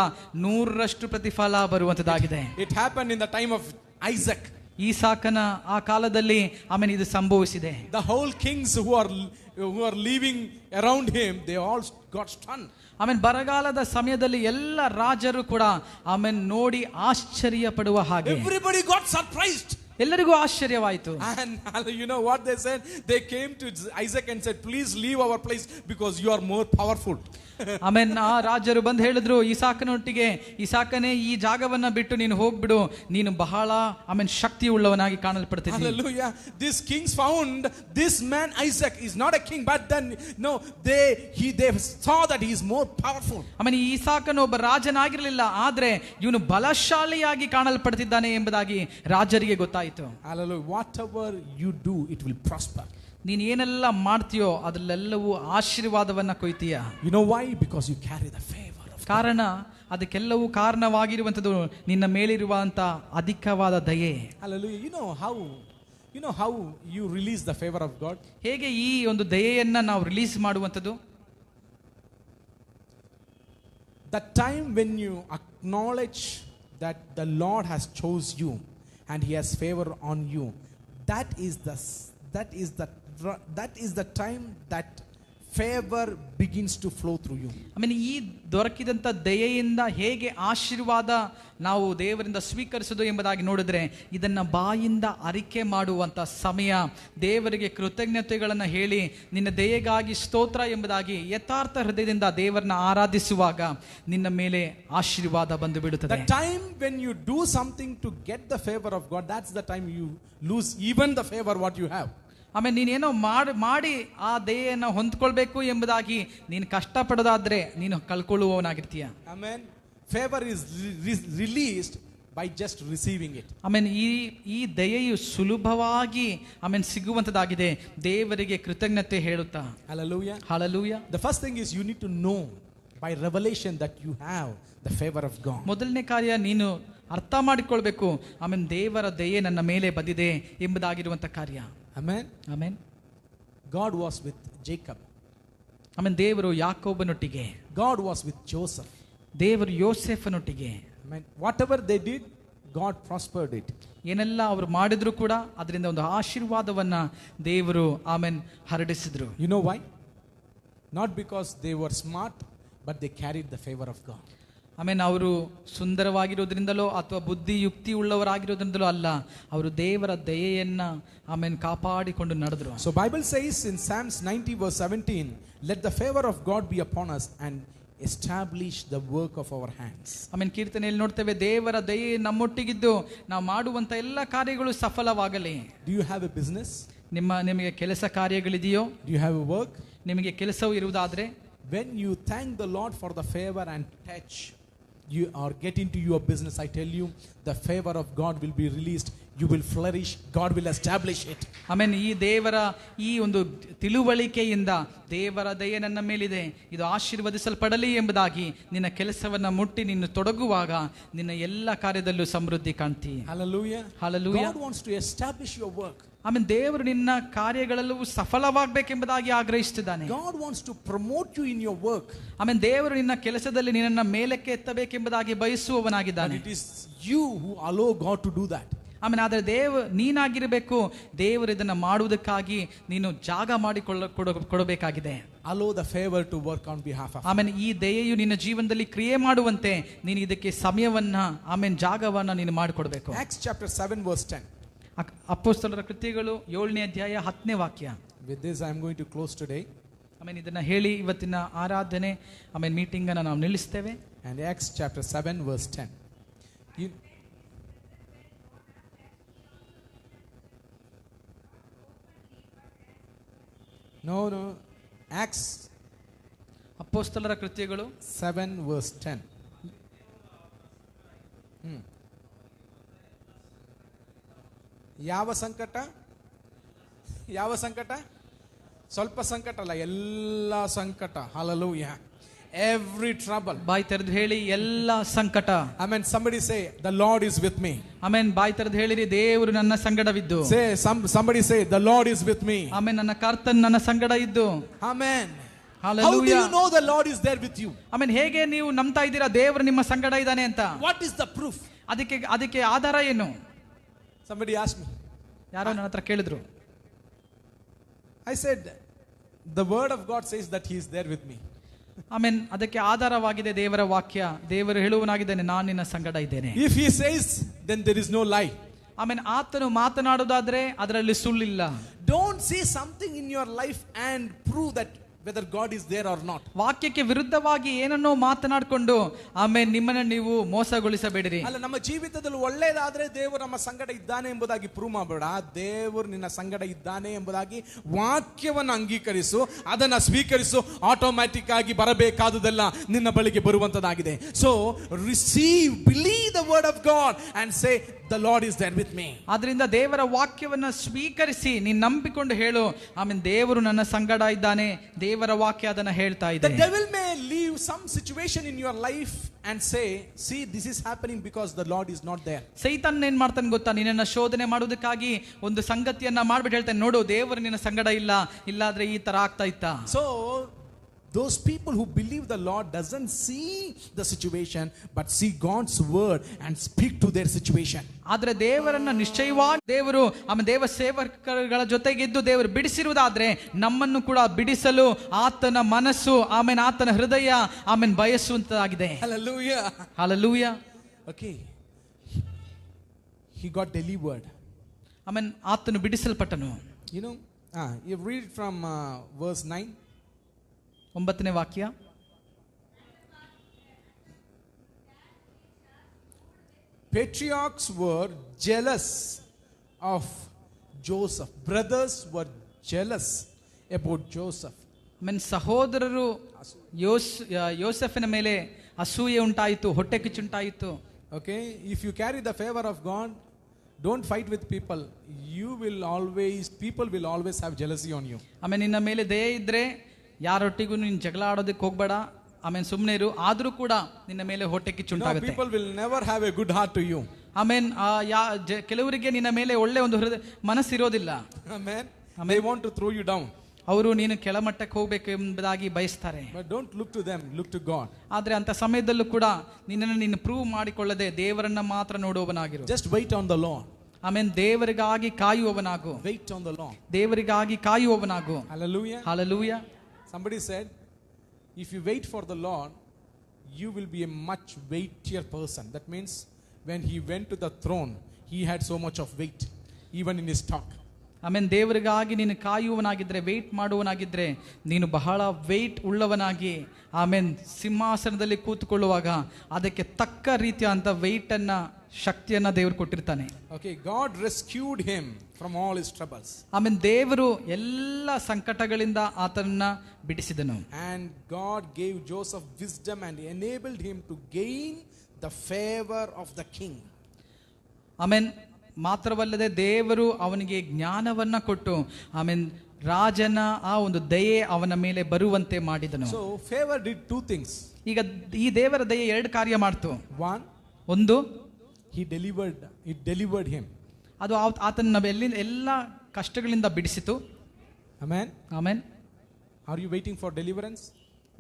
100ರಷ್ಟು ಪ್ರತಿಫಲ ಬರುವಂತದ್ದಾಗಿದೆ. It happened in the time of Isaac. ಈಸಾಕನ ಆ ಕಾಲದಲ್ಲಿ ಆಮೇನ್ ಇದು ಸಂಭವಿಸಿದೆ. The whole kings who are living around him, they all got stunned. ಆಮೇನ್ ಬರಗಾಲದ ಸಮಯದಲ್ಲಿ ಎಲ್ಲ ರಾಜರು ಕೂಡ ಆಮೇನ್ ನೋಡಿ ಆಶ್ಚರ್ಯ ಪಡುವ ಹಾಗೆ everybody got surprised. ಎಲ್ಲರಿಗೂ ಆಶ್ಚರ್ಯವಾಯಿತು. And you know what they said? They came to Isaac and said, please leave our place because you are more powerful. Amen. ಆ ರಾಜರು ಬಂದು ಹೇಳಿದ್ರು ಇಸಾಕನೊಟ್ಟಿಗೆ, ಇಸಾಕನೇ ಈ ಜಾಗವನ್ನ ಬಿಟ್ಟು ನೀನು ಹೋಗ್ಬಿಡು, ನೀನು ಬಹಳ ಆಮೆನ್ ಶಕ್ತಿ ಉಳ್ಳವನಾಗಿ ಕಾಣಲ್ಪಡ್ತಿದ್ದಿ. Hallelujah. These kings found this man Isaac is not a king, but then no, they saw that he is more powerful. Amen. ಇಸಾಕನು ಒಬ್ಬ ರಾಜನಾಗಿರಲಿಲ್ಲ, ಆದ್ರೆ ಇವನು ಬಲಶಾಲಿಯಾಗಿ ಕಾಣಲ್ಪಡ್ತಿದ್ದಾನೆ ಎಂಬುದಾಗಿ ರಾಜರಿಗೆ ಗೊತ್ತಾಯಿತು. Hallelujah. Whatever you do, it will prosper. ನೀನು ಏನೆಲ್ಲ ಮಾಡ್ತೀಯೋ ಅದರಲ್ಲೆಲ್ಲವೂ ಆಶೀರ್ವಾದವನ್ನ ಕೊಯ್ತೀಯ. You know why? Because you carry the favor of God. ಕಾರಣ ಅದಕ್ಕೆಲ್ಲವೂ ಕಾರಣವಾಗಿರುವಂತದ್ದು ನಿನ್ನ ಮೇಲಿರುವಂತ ಅಧಿಕವಾದ ದಯೆ. Hallelujah. You know how you release the favor of God? ಹೇಗೆ ಈ ಒಂದು ದಯೆಯನ್ನ ನಾವು ರಿಲೀಸ್ ಮಾಡುವಂತದ್ದು? The time when you acknowledge that the Lord has chose you and he has favor on you, that is the time that favor begins to flow through you. ಆಮೇಲೆ ಈ ದೊರಕಿದಂತ ದಯೆಯಿಂದ ಹೇಗೆ ಆಶೀರ್ವಾದ ನಾವು ದೇವರಿಂದ ಸ್ವೀಕರಿಸೋದು ಎಂಬುದಾಗಿ ನೋಡಿದ್ರೆ, ಇದನ್ನ ಬಾಯಿಂದ ಅರಿಕೆ ಮಾಡುವಂತ ಸಮಯ, ದೇವರಿಗೆ ಕೃತಜ್ಞತೆಗಳನ್ನು ಹೇಳಿ ನಿನ್ನ ದಯೆಗಾಗಿ ಸ್ತೋತ್ರ ಎಂಬುದಾಗಿ ಯಥಾರ್ಥ ಹೃದಯದಿಂದ ದೇವರನ್ನ ಆರಾಧಿಸುವಾಗ ನಿನ್ನ ಮೇಲೆ ಆಶೀರ್ವಾದ ಬಂದು ಬಿಡುತ್ತದೆ. The time when you do something to get the favor of God, that's the time you lose even the favor what you have. ಆಮೇಲೆ ನೀನೇನೋ ಮಾಡಿ ಆ ದಯೆಯನ್ನು ಹೊಂದ್ಕೊಳ್ಬೇಕು ಎಂಬುದಾಗಿ ನೀನು ಕಷ್ಟಪಡೋದಾದ್ರೆ ನೀನು ಕಳ್ಕೊಳ್ಳುವವನಾಗಿರ್ತೀಯ. Amen. Favor is released by just receiving it. ಆಮೇಲೆ ಈ ದಯೆಯು ಸುಲಭವಾಗಿ ಆಮೇಲೆ ಸಿಗುವಂತದಾಗಿದೆ ದೇವರಿಗೆ ಕೃತಜ್ಞತೆ ಹೇಳುತ್ತಾ. Hallelujah. Hallelujah. The first thing is you need to know by revelation that you have the favor of God. ಮೊದಲನೇ ಕಾರ್ಯ ನೀನು ಅರ್ಥ ಮಾಡಿಕೊಳ್ಬೇಕು, ಆಮೇಲೆ ದೇವರ ದಯೆ ನನ್ನ ಮೇಲೆ ಬಂದಿದೆ ಎಂಬುದಾಗಿರುವಂತ ಕಾರ್ಯ. Amen. Amen. God was with Jacob. ಆಮೇಲೆ ದೇವರು ಯಾಕೋಬನೊಟ್ಟಿಗೆ. God was with Joseph. ದೇವರು ಯೋಸೇಫನೊಟ್ಟಿಗೆ. Amen. Whatever they did, God prospered it. ಏನೆಲ್ಲ ಅವರು ಮಾಡಿದ್ರು ಕೂಡ ಅದರಿಂದ ಒಂದು ಆಶೀರ್ವಾದವನ್ನ ದೇವರು ಆಮೇನ್ ಹರಡಿಸಿದ್ರು. You know why? Not because they were smart, but they carried the favor of God. ಆಮೇಲೆ ಅವರು ಸುಂದರವಾಗಿರೋದ್ರಿಂದಲೋ ಅಥವಾ ಬುದ್ಧಿ ಯುಕ್ತಿ ಉಳ್ಳವರಾಗಿರೋದ್ರಿಂದಲೋ ಅಲ್ಲ, ಅವರು ದೇವರ ದಯೆಯನ್ನ ಆಮೇಲೆ ಕಾಪಾಡಿಕೊಂಡು ನಡೆದ್ರು. So Bible says in Psalms 90 verse 17, let the favor of God be upon us and establish the work of our hands. ಆಮೇಲೆ ಕೀರ್ತನೆಯಲ್ಲಿ ನೋಡ್ತೇವೆ, ದೇವರ ದಯೆ ನಮ್ಮೊಟ್ಟಿಗಿದ್ದು ನಾವು ಮಾಡುವಂತ ಎಲ್ಲ ಕಾರ್ಯಗಳು ಸಫಲವಾಗಲಿ. Do you have a business? ನಿಮಗೆ ಕೆಲಸ ಕಾರ್ಯಗಳಿದೆಯೋ? Do you have a work? ನಿಮಗೆ ಕೆಲಸವು ಇರುವುದಾದ್ರೆ, when you thank the Lord for the favor and touch you or get into your business, I tell you, the favor of God will be released. You will flourish. God will establish it. ಆಮೇಲೆ ಈ ದೇವರ ಈ ಒಂದು ತಿಳುವಳಿಕೆಯಿಂದ ದೇವರ ದಯೆ ನನ್ನ ಮೇಲಿದೆ, ಇದು ಆಶೀರ್ವದಿಸಲ್ಪಡಲಿ ಎಂಬುದಾಗಿ ನಿನ್ನ ಕೆಲಸವನ್ನ ಮುಟ್ಟಿ ನೀನು ತೊಡಗುವಾಗ ನಿನ್ನ ಎಲ್ಲ ಕಾರ್ಯದಲ್ಲೂ ಸಮೃದ್ಧಿ ಕಾಣ್ತಿ. Hallelujah. Hallelujah. God wants to establish your work. ಆಮೇಲೆ ದೇವರು ನಿನ್ನ ಕಾರ್ಯಗಳೆಲ್ಲೂ ಸಫಲವಾಗಬೇಕೆಂಬುದಾಗಿ ಆಗ್ರಹಿಸುತ್ತಿದ್ದಾನೆ. God wants to promote you in your work. ಆಮೇಲೆ ದೇವರು ನಿನ್ನ ಕೆಲಸದಲ್ಲಿ ನಿನ್ನನ್ನು ಮೇಲಕ್ಕೆ ಎತ್ತಬೇಕೆಂಬುದಾಗಿ ಬಯಸುವವನಾಗಿದ್ದಾನೆ. It is you who allow God to do that. ಆಮೇಲೆ ಆದರೆ ನೀನಾಗಿರಬೇಕು, ದೇವರು ಇದನ್ನ ಮಾಡುವುದಕ್ಕಾಗಿ ನೀನು ಜಾಗ ಕೊಡಬೇಕಾಗಿದೆ. Allow the favor to work on behalf of. ಆಮೇಲೆ ಈ ದಯೆಯು ನಿನ್ನ ಜೀವನದಲ್ಲಿ ಕ್ರಿಯೆ ಮಾಡುವಂತೆ ನೀನು ಇದಕ್ಕೆ ಸಮಯವನ್ನ ಆಮೇಲೆ ಜಾಗವನ್ನ ನೀನು ಮಾಡಿಕೊಡ್ಬೇಕು. Acts chapter 7 verse 10. ಅಪೊಸ್ತಲರ ಕೃತ್ಯಗಳು 7ನೇ ಅಧ್ಯಾಯ 10ನೇ ವಾಕ್ಯ. With this I am going to close today. ಆಮೇಲೆ ಇದನ್ನ ಹೇಳಿ ಇವತ್ತಿನ ಆರಾಧನೆ ಆಮೇಲೆ ಮೀಟಿಂಗ್ ಅನ್ನು ನಾವು ನಿಲ್ಲಿಸ್ತೇವೆ. And Acts chapter 7 verse 10. No. Acts ಅಪೊಸ್ತಲರ ಕೃತ್ಯಗಳು 7 verse 10. ಯಾವ ಸಂಕಟ? ಸ್ವಲ್ಪ ಸಂಕಟ ಅಲ್ಲ, ಎಲ್ಲ ಸಂಕಟ. Hallelujah. Every trouble. ಬಾಯಿ ತೆರೆದು ಹೇಳಿ, ಎಲ್ಲ ಸಂಕಟ. Amen. Somebody say, the Lord is with me. Amen. ಬಾಯಿ ತೆರೆದು ಹೇಳಿರಿ, ದೇವರು ನನ್ನ ಸಂಗಡವಿದ್ದು. Say, somebody say, the Lord is with me. Amen. ನನ್ನ ಕರ್ತನು ನನ್ನ ಸಂಗಡ ಇದ್ದು. Amen. Hallelujah. How do you know the Lord is there with you? Amen. ಹೇಗೆ ನೀವು ನಂಬ್ತಾ ಇದ್ದೀರಾ ದೇವರು ನಿಮ್ಮ ಸಂಗಡ ಇದ್ದಾನೆ ಅಂತ? What is the proof? ಅದಕ್ಕೆ ಆಧಾರ ಏನು? Somebody asked me. ಯಾರೋ ನನ್ನ ಹತ್ರ ಕೇಳಿದ್ರು. I said, the word of God says that he is there with me. Amen. ಅದಕ್ಕೆ ಆಧಾರವಾಗಿದೆ ದೇವರ ವಾಕ್ಯ. ದೇವರು ಹೇಳುವನಾಗಿದ್ದಾನೆ, ನಾನು ನಿನ್ನ ಸಂಗಡ ಇದ್ದೇನೆ. If he says, then there is no lie. Amen. ಆತನು ಮಾತನಾಡುವುದಾದ್ರೆ ಅದರಲ್ಲಿ ಸುಳ್ಳಿಲ್ಲ. Don't say something in your life and prove that whether God is there or not. ವಾಕ್ಯಕ್ಕೆ ವಿರುದ್ಧವಾಗಿ ಏನನ್ನೋ ಮಾತನಾಡಿಕೊಂಡು ಆಮೇಲೆ ನಿಮ್ಮನ್ನು ನೀವು ಮೋಸಗೊಳಿಸಬೇಡಿರಿ. ಅಲ್ಲ, ನಮ್ಮ ಜೀವಿತದಲ್ಲಿ ಒಳ್ಳೆಯದಾದ್ರೆ ದೇವರು ನಮ್ಮ ಸಂಗಡ ಇದ್ದಾನೆ ಎಂಬುದಾಗಿ ಪ್ರೂವ್ ಮಾಡಬೇಡ. ದೇವರು ನಿನ್ನ ಸಂಗಡ ಇದ್ದಾನೆ ಎಂಬುದಾಗಿ ವಾಕ್ಯವನ್ನು ಅಂಗೀಕರಿಸು, ಅದನ್ನ ಸ್ವೀಕರಿಸು. ಆಟೋಮ್ಯಾಟಿಕ್ ಆಗಿ ಬರಬೇಕಾದುದೆಲ್ಲ ನಿನ್ನ ಬಳಿಗೆ ಬರುವಂತದಾಗಿದೆ. So receive, believe the word of God and say, the Lord is there with me. ಆದ್ರಿಂದ ದೇವರ ವಾಕ್ಯವನ್ನ ಸ್ವೀಕರಿಸಿ ನೀನು ನಂಬಿಕೊಂಡು ಹೇಳು, ಆಮೇಲೆ ದೇವರು ನನ್ನ ಸಂಗಡ ಇದ್ದಾನೆ. ದೇವರ ವಾಕ್ಯ ಅದನ್ನ ಹೇಳ್ತಾ ಇದೆ. The devil may leave some situation in your life and say, see, this is happening because the Lord is not there. ಸೈತಾನ್ ಏನ್ ಮಾಡ್ತಾನೆ ಗೊತ್ತಾ? ನಿನ್ನನ್ನ ಶೋಧನೆ ಮಾಡೋದಕ್ಕಾಗಿ ಒಂದು ಸಂಗತಿಯನ್ನ ಮಾಡ್ಬಿಟ್ಟು ಹೇಳ್ತಾನೆ, ನೋಡು ದೇವರು ನಿನ್ನ ಸಂಗಡ ಇಲ್ಲ, ಇಲ್ಲಾದ್ರೆ ಈ ತರ ಆಗ್ತಾ ಇತ್ತಾ. So those people who believe the Lord doesn't see the situation but see God's word and speak to their situation. ಆದ್ರೆ ದೇವರನ್ನ ನಿಶ್ಚಯವಾಗಿ ದೇವರು ಆಮೇಲೆ ದೇವ ಸೇವಕರ ಜೊತೆಗಿದ್ದು ದೇವರು ಬಿಡಿಸಿರುವುದಾದ್ರೆ ನಮ್ಮನ್ನು ಕೂಡ ಬಿಡಿಸಲು ಆತನ ಮನಸ್ಸು ಆಮೇಲೆ ಆತನ ಹೃದಯ ಆಮೇಲೆ ಬಯಸುವಂತಾಗಿದೆ. Hallelujah. Hallelujah. Okay. He got delivered. ಆಮೇಲೆ ಆತನು ಬಿಡಿಸಲ್ಪಟ್ಟನು. You know, you read from verse 9. 9ನೇ ವಾಕ್ಯ. Patriarchs were jealous of Joseph. Brothers were jealous about Joseph. ಆಮೇಲೆ ಸಹೋದರರು ಯೋಸೆಫನ ಮೇಲೆ ಅಸೂಯೆ ಉಂಟಾಯಿತು, ಹೊಟ್ಟೆ ಕಿಚ್ಚುಂಟಾಯಿತು. Okay, if you carry the favor of God, don't fight with people. People will always have jealousy on you. ಆಮೇಲೆ ನಿನ್ನ ಮೇಲೆ ದಯೆ ಇದ್ರೆ ಯಾರೊಟ್ಟಿಗೂ ನೀನು ಜಗಳ ಆಡೋದಕ್ಕೆ ಹೋಗ್ಬೇಡ. ಆಮೇಲೆ ಸುಮ್ಮನೆ ಇರು. ಆದ್ರೂ ಕೂಡ ನಿನ್ನ ಮೇಲೆ ಹೊಟ್ಟೆ ಕಿಚ್ಚುಂಟಾಗುತ್ತೆ. People will never have a good heart to you. ಆಮೇನ್. ಕೆಲವರಿಗೆ ನಿನ್ನ ಮೇಲೆ ಒಳ್ಳೆ ಒಂದು ಮನಸ್ಸಿರೋದಿಲ್ಲ. Amen. They want to throw you down. ಅವರು ನೀನು ಕೆಳಮಟ್ಟಕ್ಕೆ ಹೋಗ್ಬೇಕು ಎಂಬುದಾಗಿ ಬಯಸ್ತಾರೆ. But don't look to them, look to God. ಆದ್ರೆ ಅಂತ ಸಮಯದಲ್ಲೂ ಕೂಡ ನಿನ್ನನ್ನು ನೀನು ಪ್ರೂವ್ ಮಾಡಿಕೊಳ್ಳದೆ ದೇವರನ್ನ ಮಾತ್ರ ನೋಡುವವನಾಗಿರು. Just wait on the Lord. Amen. ದೇವರಿಗಾಗಿ ಕಾಯುವವನಾಗು. Wait on the Lord. ದೇವರಿಗಾಗಿ ಕಾಯುವವನಾಗು. Hallelujah. Hallelujah. Somebody said, if you wait for the Lord, you will be a much weightier person. That means when he went to the throne, he had so much of weight, even in his talk. ಆಮೇನ್ ದೇವರಿಗಾಗಿ ನೀನು ಕಾಯುವನಾಗಿದ್ರೆ, wait ಮಾಡುವನಾಗಿದ್ರೆ, ನೀನು ಬಹಳ wait ಉಳ್ಳವನಾಗಿ ಆಮೇನ್ ಸಿಂಹಾಸನದಲ್ಲಿ ಕೂತ್ಕೊಳ್ಳುವಾಗ ಅದಕ್ಕೆ ತಕ್ಕ ರೀತಿಯಾದಂಥ weight ಅನ್ನ, ಶಕ್ತಿಯನ್ನ ದೇವರು ಕೊಟ್ಟಿರ್ತಾನೆ. Okay, God rescued him from all his troubles. ಆಮೇನ್ ದೇವರು ಎಲ್ಲ ಸಂಕಟಗಳಿಂದ ಆತನನ್ನ ಬಿಡಿಸಿದನು. And God gave Joseph wisdom and enabled him to gain the favor of the king. ಆಮೇನ್ ಮಾತ್ರವಲ್ಲದೆ ದೇವರು ಅವನಿಗೆ ಜ್ಞಾನವನ್ನ ಕೊಟ್ಟು ಆಮೇನ್ ರಾಜನ ಆ ಒಂದು ದಯೆ ಅವನ ಮೇಲೆ ಬರುವಂತೆ ಮಾಡಿದನು. So favor did two things. ಈಗ ಈ ದೇವರ ದಯೆ ಎರಡು ಕಾರ್ಯ ಮಾಡ್ತು. ಒಂದು, it delivered him. ಅದು ಆತನ ಎಲ್ಲ ಕಷ್ಟಗಳಿಂದ ಬಿಡಿಸಿತು. Amen. Amen. Are you waiting for deliverance?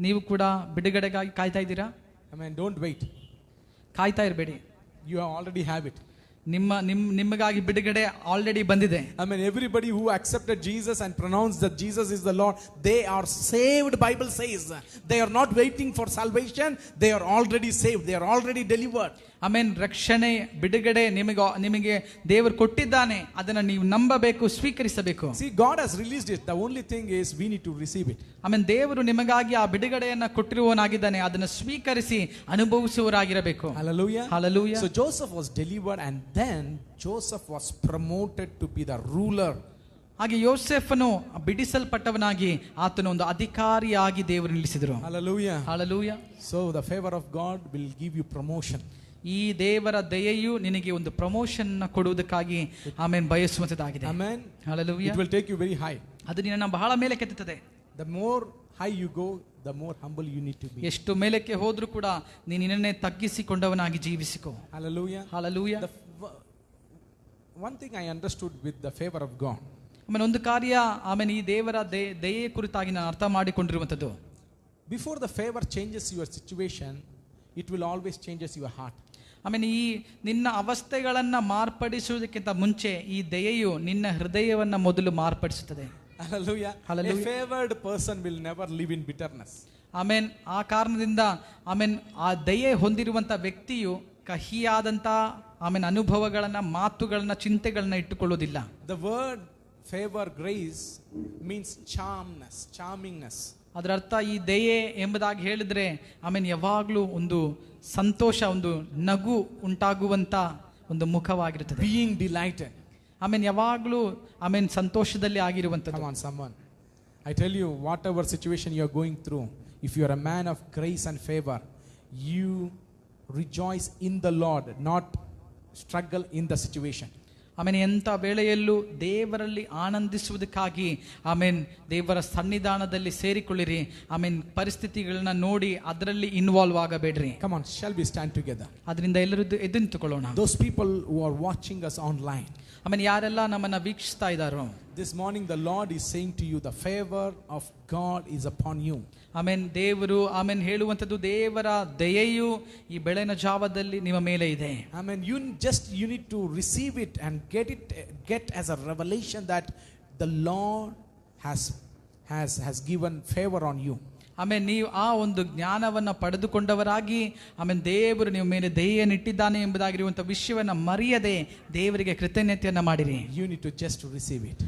ನೀವು ಕೂಡ ಬಿಡುಗಡೆಗಾಗಿ ಕಾಯ್ತಾ ಇದ್ದೀರಾ? Amen. Don't wait. ಕಾಯ್ತಾ ಇರಬೇಡಿ. You already have it. ನಿಮಗಾಗಿ ಬಿಡುಗಡೆ ಆಲ್ರೆಡಿ ಬಂದಿದೆ. I mean, everybody who accepted Jesus and pronounced that Jesus is the Lord, they are saved. Bible says they are not waiting for salvation, they are already saved, they are already delivered. ಆಮೇನ್. ರಕ್ಷಣೆ, ಬಿಡುಗಡೆ ನಿಮಗೆ ದೇವರು ಕೊಟ್ಟಿದ್ದಾನೆ. ಅದನ್ನ ನೀವು ನಂಬಬೇಕು, ಸ್ವೀಕರಿಸಬೇಕು. See, God has released it. The only thing is we need to receive it. ಆಮೇನ್. ದೇವರು ನಿಮಗಾಗಿ ಆ ಬಿಡುಗಡೆಯನ್ನ ಕೊಟ್ಟಿರುವವನಾಗಿದ್ದಾನೆ. ಅದನ್ನ ಸ್ವೀಕರಿಸಿ ಅನುಭವಿಸುವವರಾಗಿರಬೇಕು. Hallelujah. Hallelujah. So Joseph was delivered, and then Joseph was promoted to be the ruler. ಹಾಗೆ ಯೋಸೇಫನು ಬಿಡಿಸಲ್ಪಟ್ಟವನಾಗಿ ಆತನು ಒಂದು ಅಧಿಕಾರಿಯಾಗಿ ದೇವರು ನಿಲ್ಲಿಸಿದರು. Hallelujah. Hallelujah. So the favor of God will give you promotion. ಈ ದೇವರ ದಯೆಯು ನಿನಗೆ ಒಂದು ಪ್ರಮೋಷನ್ ಕೊಡುವುದಕ್ಕಾಗಿ ಆಮೆನ್ ಬಯಸುವಂತದ್ದಾಗಿದೆ. Amen. Hallelujah. It will take you very high. ಅದು ನಿನ್ನನ್ನು ಬಹಳ ಮೇಲೆ ಕೆತ್ತುತ್ತದೆ. The more high you go, the more humble you need to be. ಎಷ್ಟು ಮೇಲಕ್ಕೆ ಹೋದ್ರೂ ಕೂಡ ನೀನು ನಿನ್ನನ್ನೇ ತಗ್ಗಿಸಿಕೊಂಡವನಾಗಿ ಜೀವಿಸಿಕೋ. Hallelujah. Hallelujah. One thing I understood with the favor of God. ಆಮೇಲೆ ಒಂದು ಕಾರ್ಯ ಆಮೇಲೆ ಈ ದೇವರ ದಯೆ ಕುರಿತಾಗಿ ನಾನು ಅರ್ಥ ಮಾಡಿಕೊಂಡಿರುವಂಥದ್ದು. Before the favor changes your situation, it will always changes your heart. ಆಮೇಲೆ ಈ ನಿನ್ನ ಅವಸ್ಥೆಗಳನ್ನ ಮಾರ್ಪಡಿಸುವುದಕ್ಕಿಂತ ಮುಂಚೆ ಈ ದಯೆಯು ನಿನ್ನ ಹೃದಯವನ್ನ ಮೊದಲು ಮಾರ್ಪಡಿಸುತ್ತದೆ. Hallelujah. Hallelujah. A favored person will never live in bitterness. ಆಮೇನ್. ಆ ಕಾರಣದಿಂದ ಆಮೇನ್ ಆ ದಯೆ ಹೊಂದಿರುವಂತ ವ್ಯಕ್ತಿಯು ಕಹಿಯಾದಂತ ಆಮೇನ್ ಅನುಭವಗಳನ್ನ, ಮಾತುಗಳನ್ನ, ಚಿಂತೆಗಳನ್ನ ಇಟ್ಟುಕೊಳ್ಳೋದಿಲ್ಲ. The word favor, grace means charmingness. ಅದರ ಅರ್ಥ ಈ ದಯೆ ಎಂಬುದಾಗಿ ಹೇಳಿದ್ರೆ ಆಮೇನ್ ಯಾವಾಗ್ಲೂ ಒಂದು ಸಂತೋಷ, ಒಂದು ನಗು ಉಂಟಾಗುವಂತ ಒಂದು ಮುಖವಾಗಿರುತ್ತದೆ. Being delighted. ಆಮೇನ್ ಯಾವಾಗ್ಲೂ ಆಮೇನ್ ಸಂತೋಷದಲ್ಲಿ ಆಗಿರುವಂತದ್ದು. Come on, someone. I tell you, whatever situation you are going through, if you are a man of grace and favor, you rejoice in the Lord, not struggle in the situation. ಆಮೇನ್. ಎಂಥ ವೇಳೆಯಲ್ಲೂ ದೇವರಲ್ಲಿ ಆನಂದಿಸುವುದಕ್ಕಾಗಿ ಆಮೇನ್ ದೇವರ ಸನ್ನಿಧಾನದಲ್ಲಿ ಸೇರಿಕೊಳ್ಳಿರಿ. ಆಮೇನ್. ಪರಿಸ್ಥಿತಿಗಳನ್ನ ನೋಡಿ ಅದರಲ್ಲಿ involve ಆಗಬೇಡ್ರಿ. Come on, shall we stand together? ಅದರಿಂದ ಎಲ್ಲರೂ ಎದ್ದು ನಿಂತುಕೊಳ್ಳೋಣ. Those people who are watching us online, ಆಮೇನ್ ಯಾರೆಲ್ಲ ನಮ್ಮನ್ನ ವೀಕ್ಷಿಸ್ತಾ ಇದ್ದಾರೋ, this morning the Lord is saying to you, the favor of God is upon you. ಆಮೇನ್. ದೇವರು ಆಮೇನ್ ಹೇಳುವಂತದ್ದು, ದೇವರ ದಯೆಯು ಈ ಬೆಳಗಿನ ಜಾವದಲ್ಲಿ ನಿಮ್ಮ ಮೇಲೆ ಇದೆ. Amen. You need to receive it and get as a revelation that the Lord has given favor on you. ಆಮೇಲೆ ನೀವು ಆ ಒಂದು ಜ್ಞಾನವನ್ನ ಪಡೆದುಕೊಂಡವರಾಗಿ ಆಮೇಲೆ ದೇವರು ನಿಮ್ಮ ಮೇಲೆ ದಯೆಯನ್ನು ಇಟ್ಟಿದ್ದಾನೆ ಎಂಬುದಾಗಿರುವಂತ ವಿಷಯವನ್ನ ಮರೆಯದೆ ದೇವರಿಗೆ ಕೃತಜ್ಞತೆಯನ್ನ ಮಾಡಿರಿ. You need to just receive it.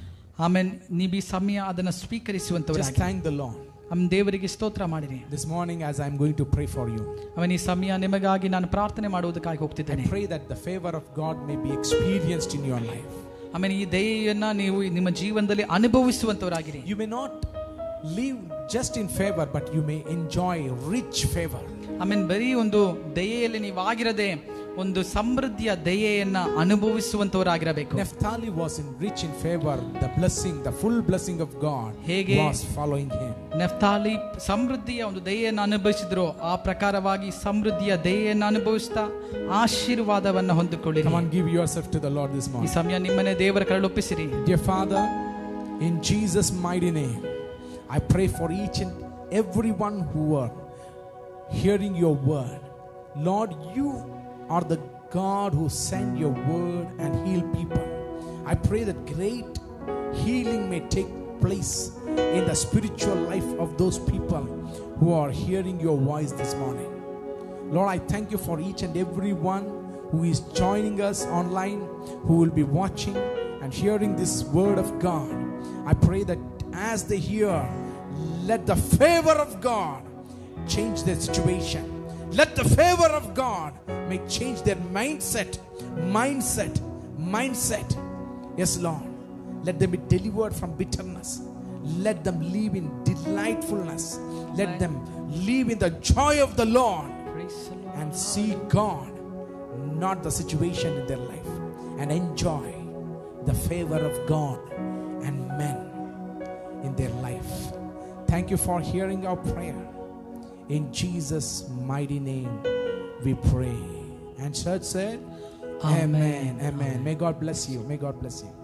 ಆಮೇಲೆ ನೀವು ಈ ಸಮಯ ಅದನ್ನ ಸ್ವೀಕರಿಸುವಂತವರಾಗಿ just thank the Lord. ಆಮೇಲೆ ದೇವರಿಗೆ ಸ್ತೋತ್ರ ಮಾಡಿರಿ. This morning as I am going to pray for you, ಆಮೇಲೆ ಈ ಸಮಯ ನಿಮಗಾಗಿ ನಾನು ಪ್ರಾರ್ಥನೆ ಮಾಡುವುದಕ್ಕಾಗಿ ಹೋಗ್ತಿದ್ದೇನೆ. I pray that the favor of God may be experienced in your life. ಆಮೇಲೆ ಈ ದಯೆಯನ್ನ ನೀವು ನಿಮ್ಮ ಜೀವನದಲ್ಲಿ ಅನುಭವಿಸುವಂತವರಾಗಿರಿ. You may not live just in favor, but you may enjoy rich favor. ಆಮೇಲೆ ಬರೀ ಒಂದು ದಯೆಯಲ್ಲಿ ನೀವು ಆಗಿರದೆ ಒಂದು ಸಮೃದ್ಧಿಯ ದಯೆಯನ್ನ ಅನುಭವಿಸುವಂತವರಾಗಿರಬೇಕು. Naphtali was rich in favor. The blessing, the full blessing of God was following him. Naphtali ಸಮೃದ್ಧಿಯ ಒಂದು ದಯೆಯನ್ನು ಅನುಭವಿಸಿದ್ರು. ಆ ಪ್ರಕಾರವಾಗಿ ಸಮೃದ್ಧಿಯ ದಯೆಯನ್ನು ಅನುಭವಿಸ್ತಾ ಆಶೀರ್ವಾದವನ್ನ ಹೊಂದಿಕೊಳ್ಳಿರಿ. Come on, give yourself to the Lord this morning. ಈ ಸಮಯ ನಿಮ್ಮನ್ನೇ ದೇವರ ಕರಳೊಪ್ಪಿಸಿರಿ. Dear Father, in Jesus' mighty name, I pray for each and everyone who are hearing your word. Lord, you are the God who send your word and heal people. I pray that great healing may take place in the spiritual life of those people who are hearing your voice this morning. Lord, I thank you for each and every one who is joining us online, who will be watching and hearing this word of God. I pray that as they hear, let the favor of God change their situation. Let the favor of God may change their mindset. Yes, Lord. Let them be delivered from bitterness. Let them live in delightfulness. Let them live in the joy of the Lord and see God, not the situation in their life, and enjoy the favor of God and men in their life. Thank you for hearing our prayer. In Jesus' mighty name we pray. And church said, Amen. Amen. May God bless you. May God bless you.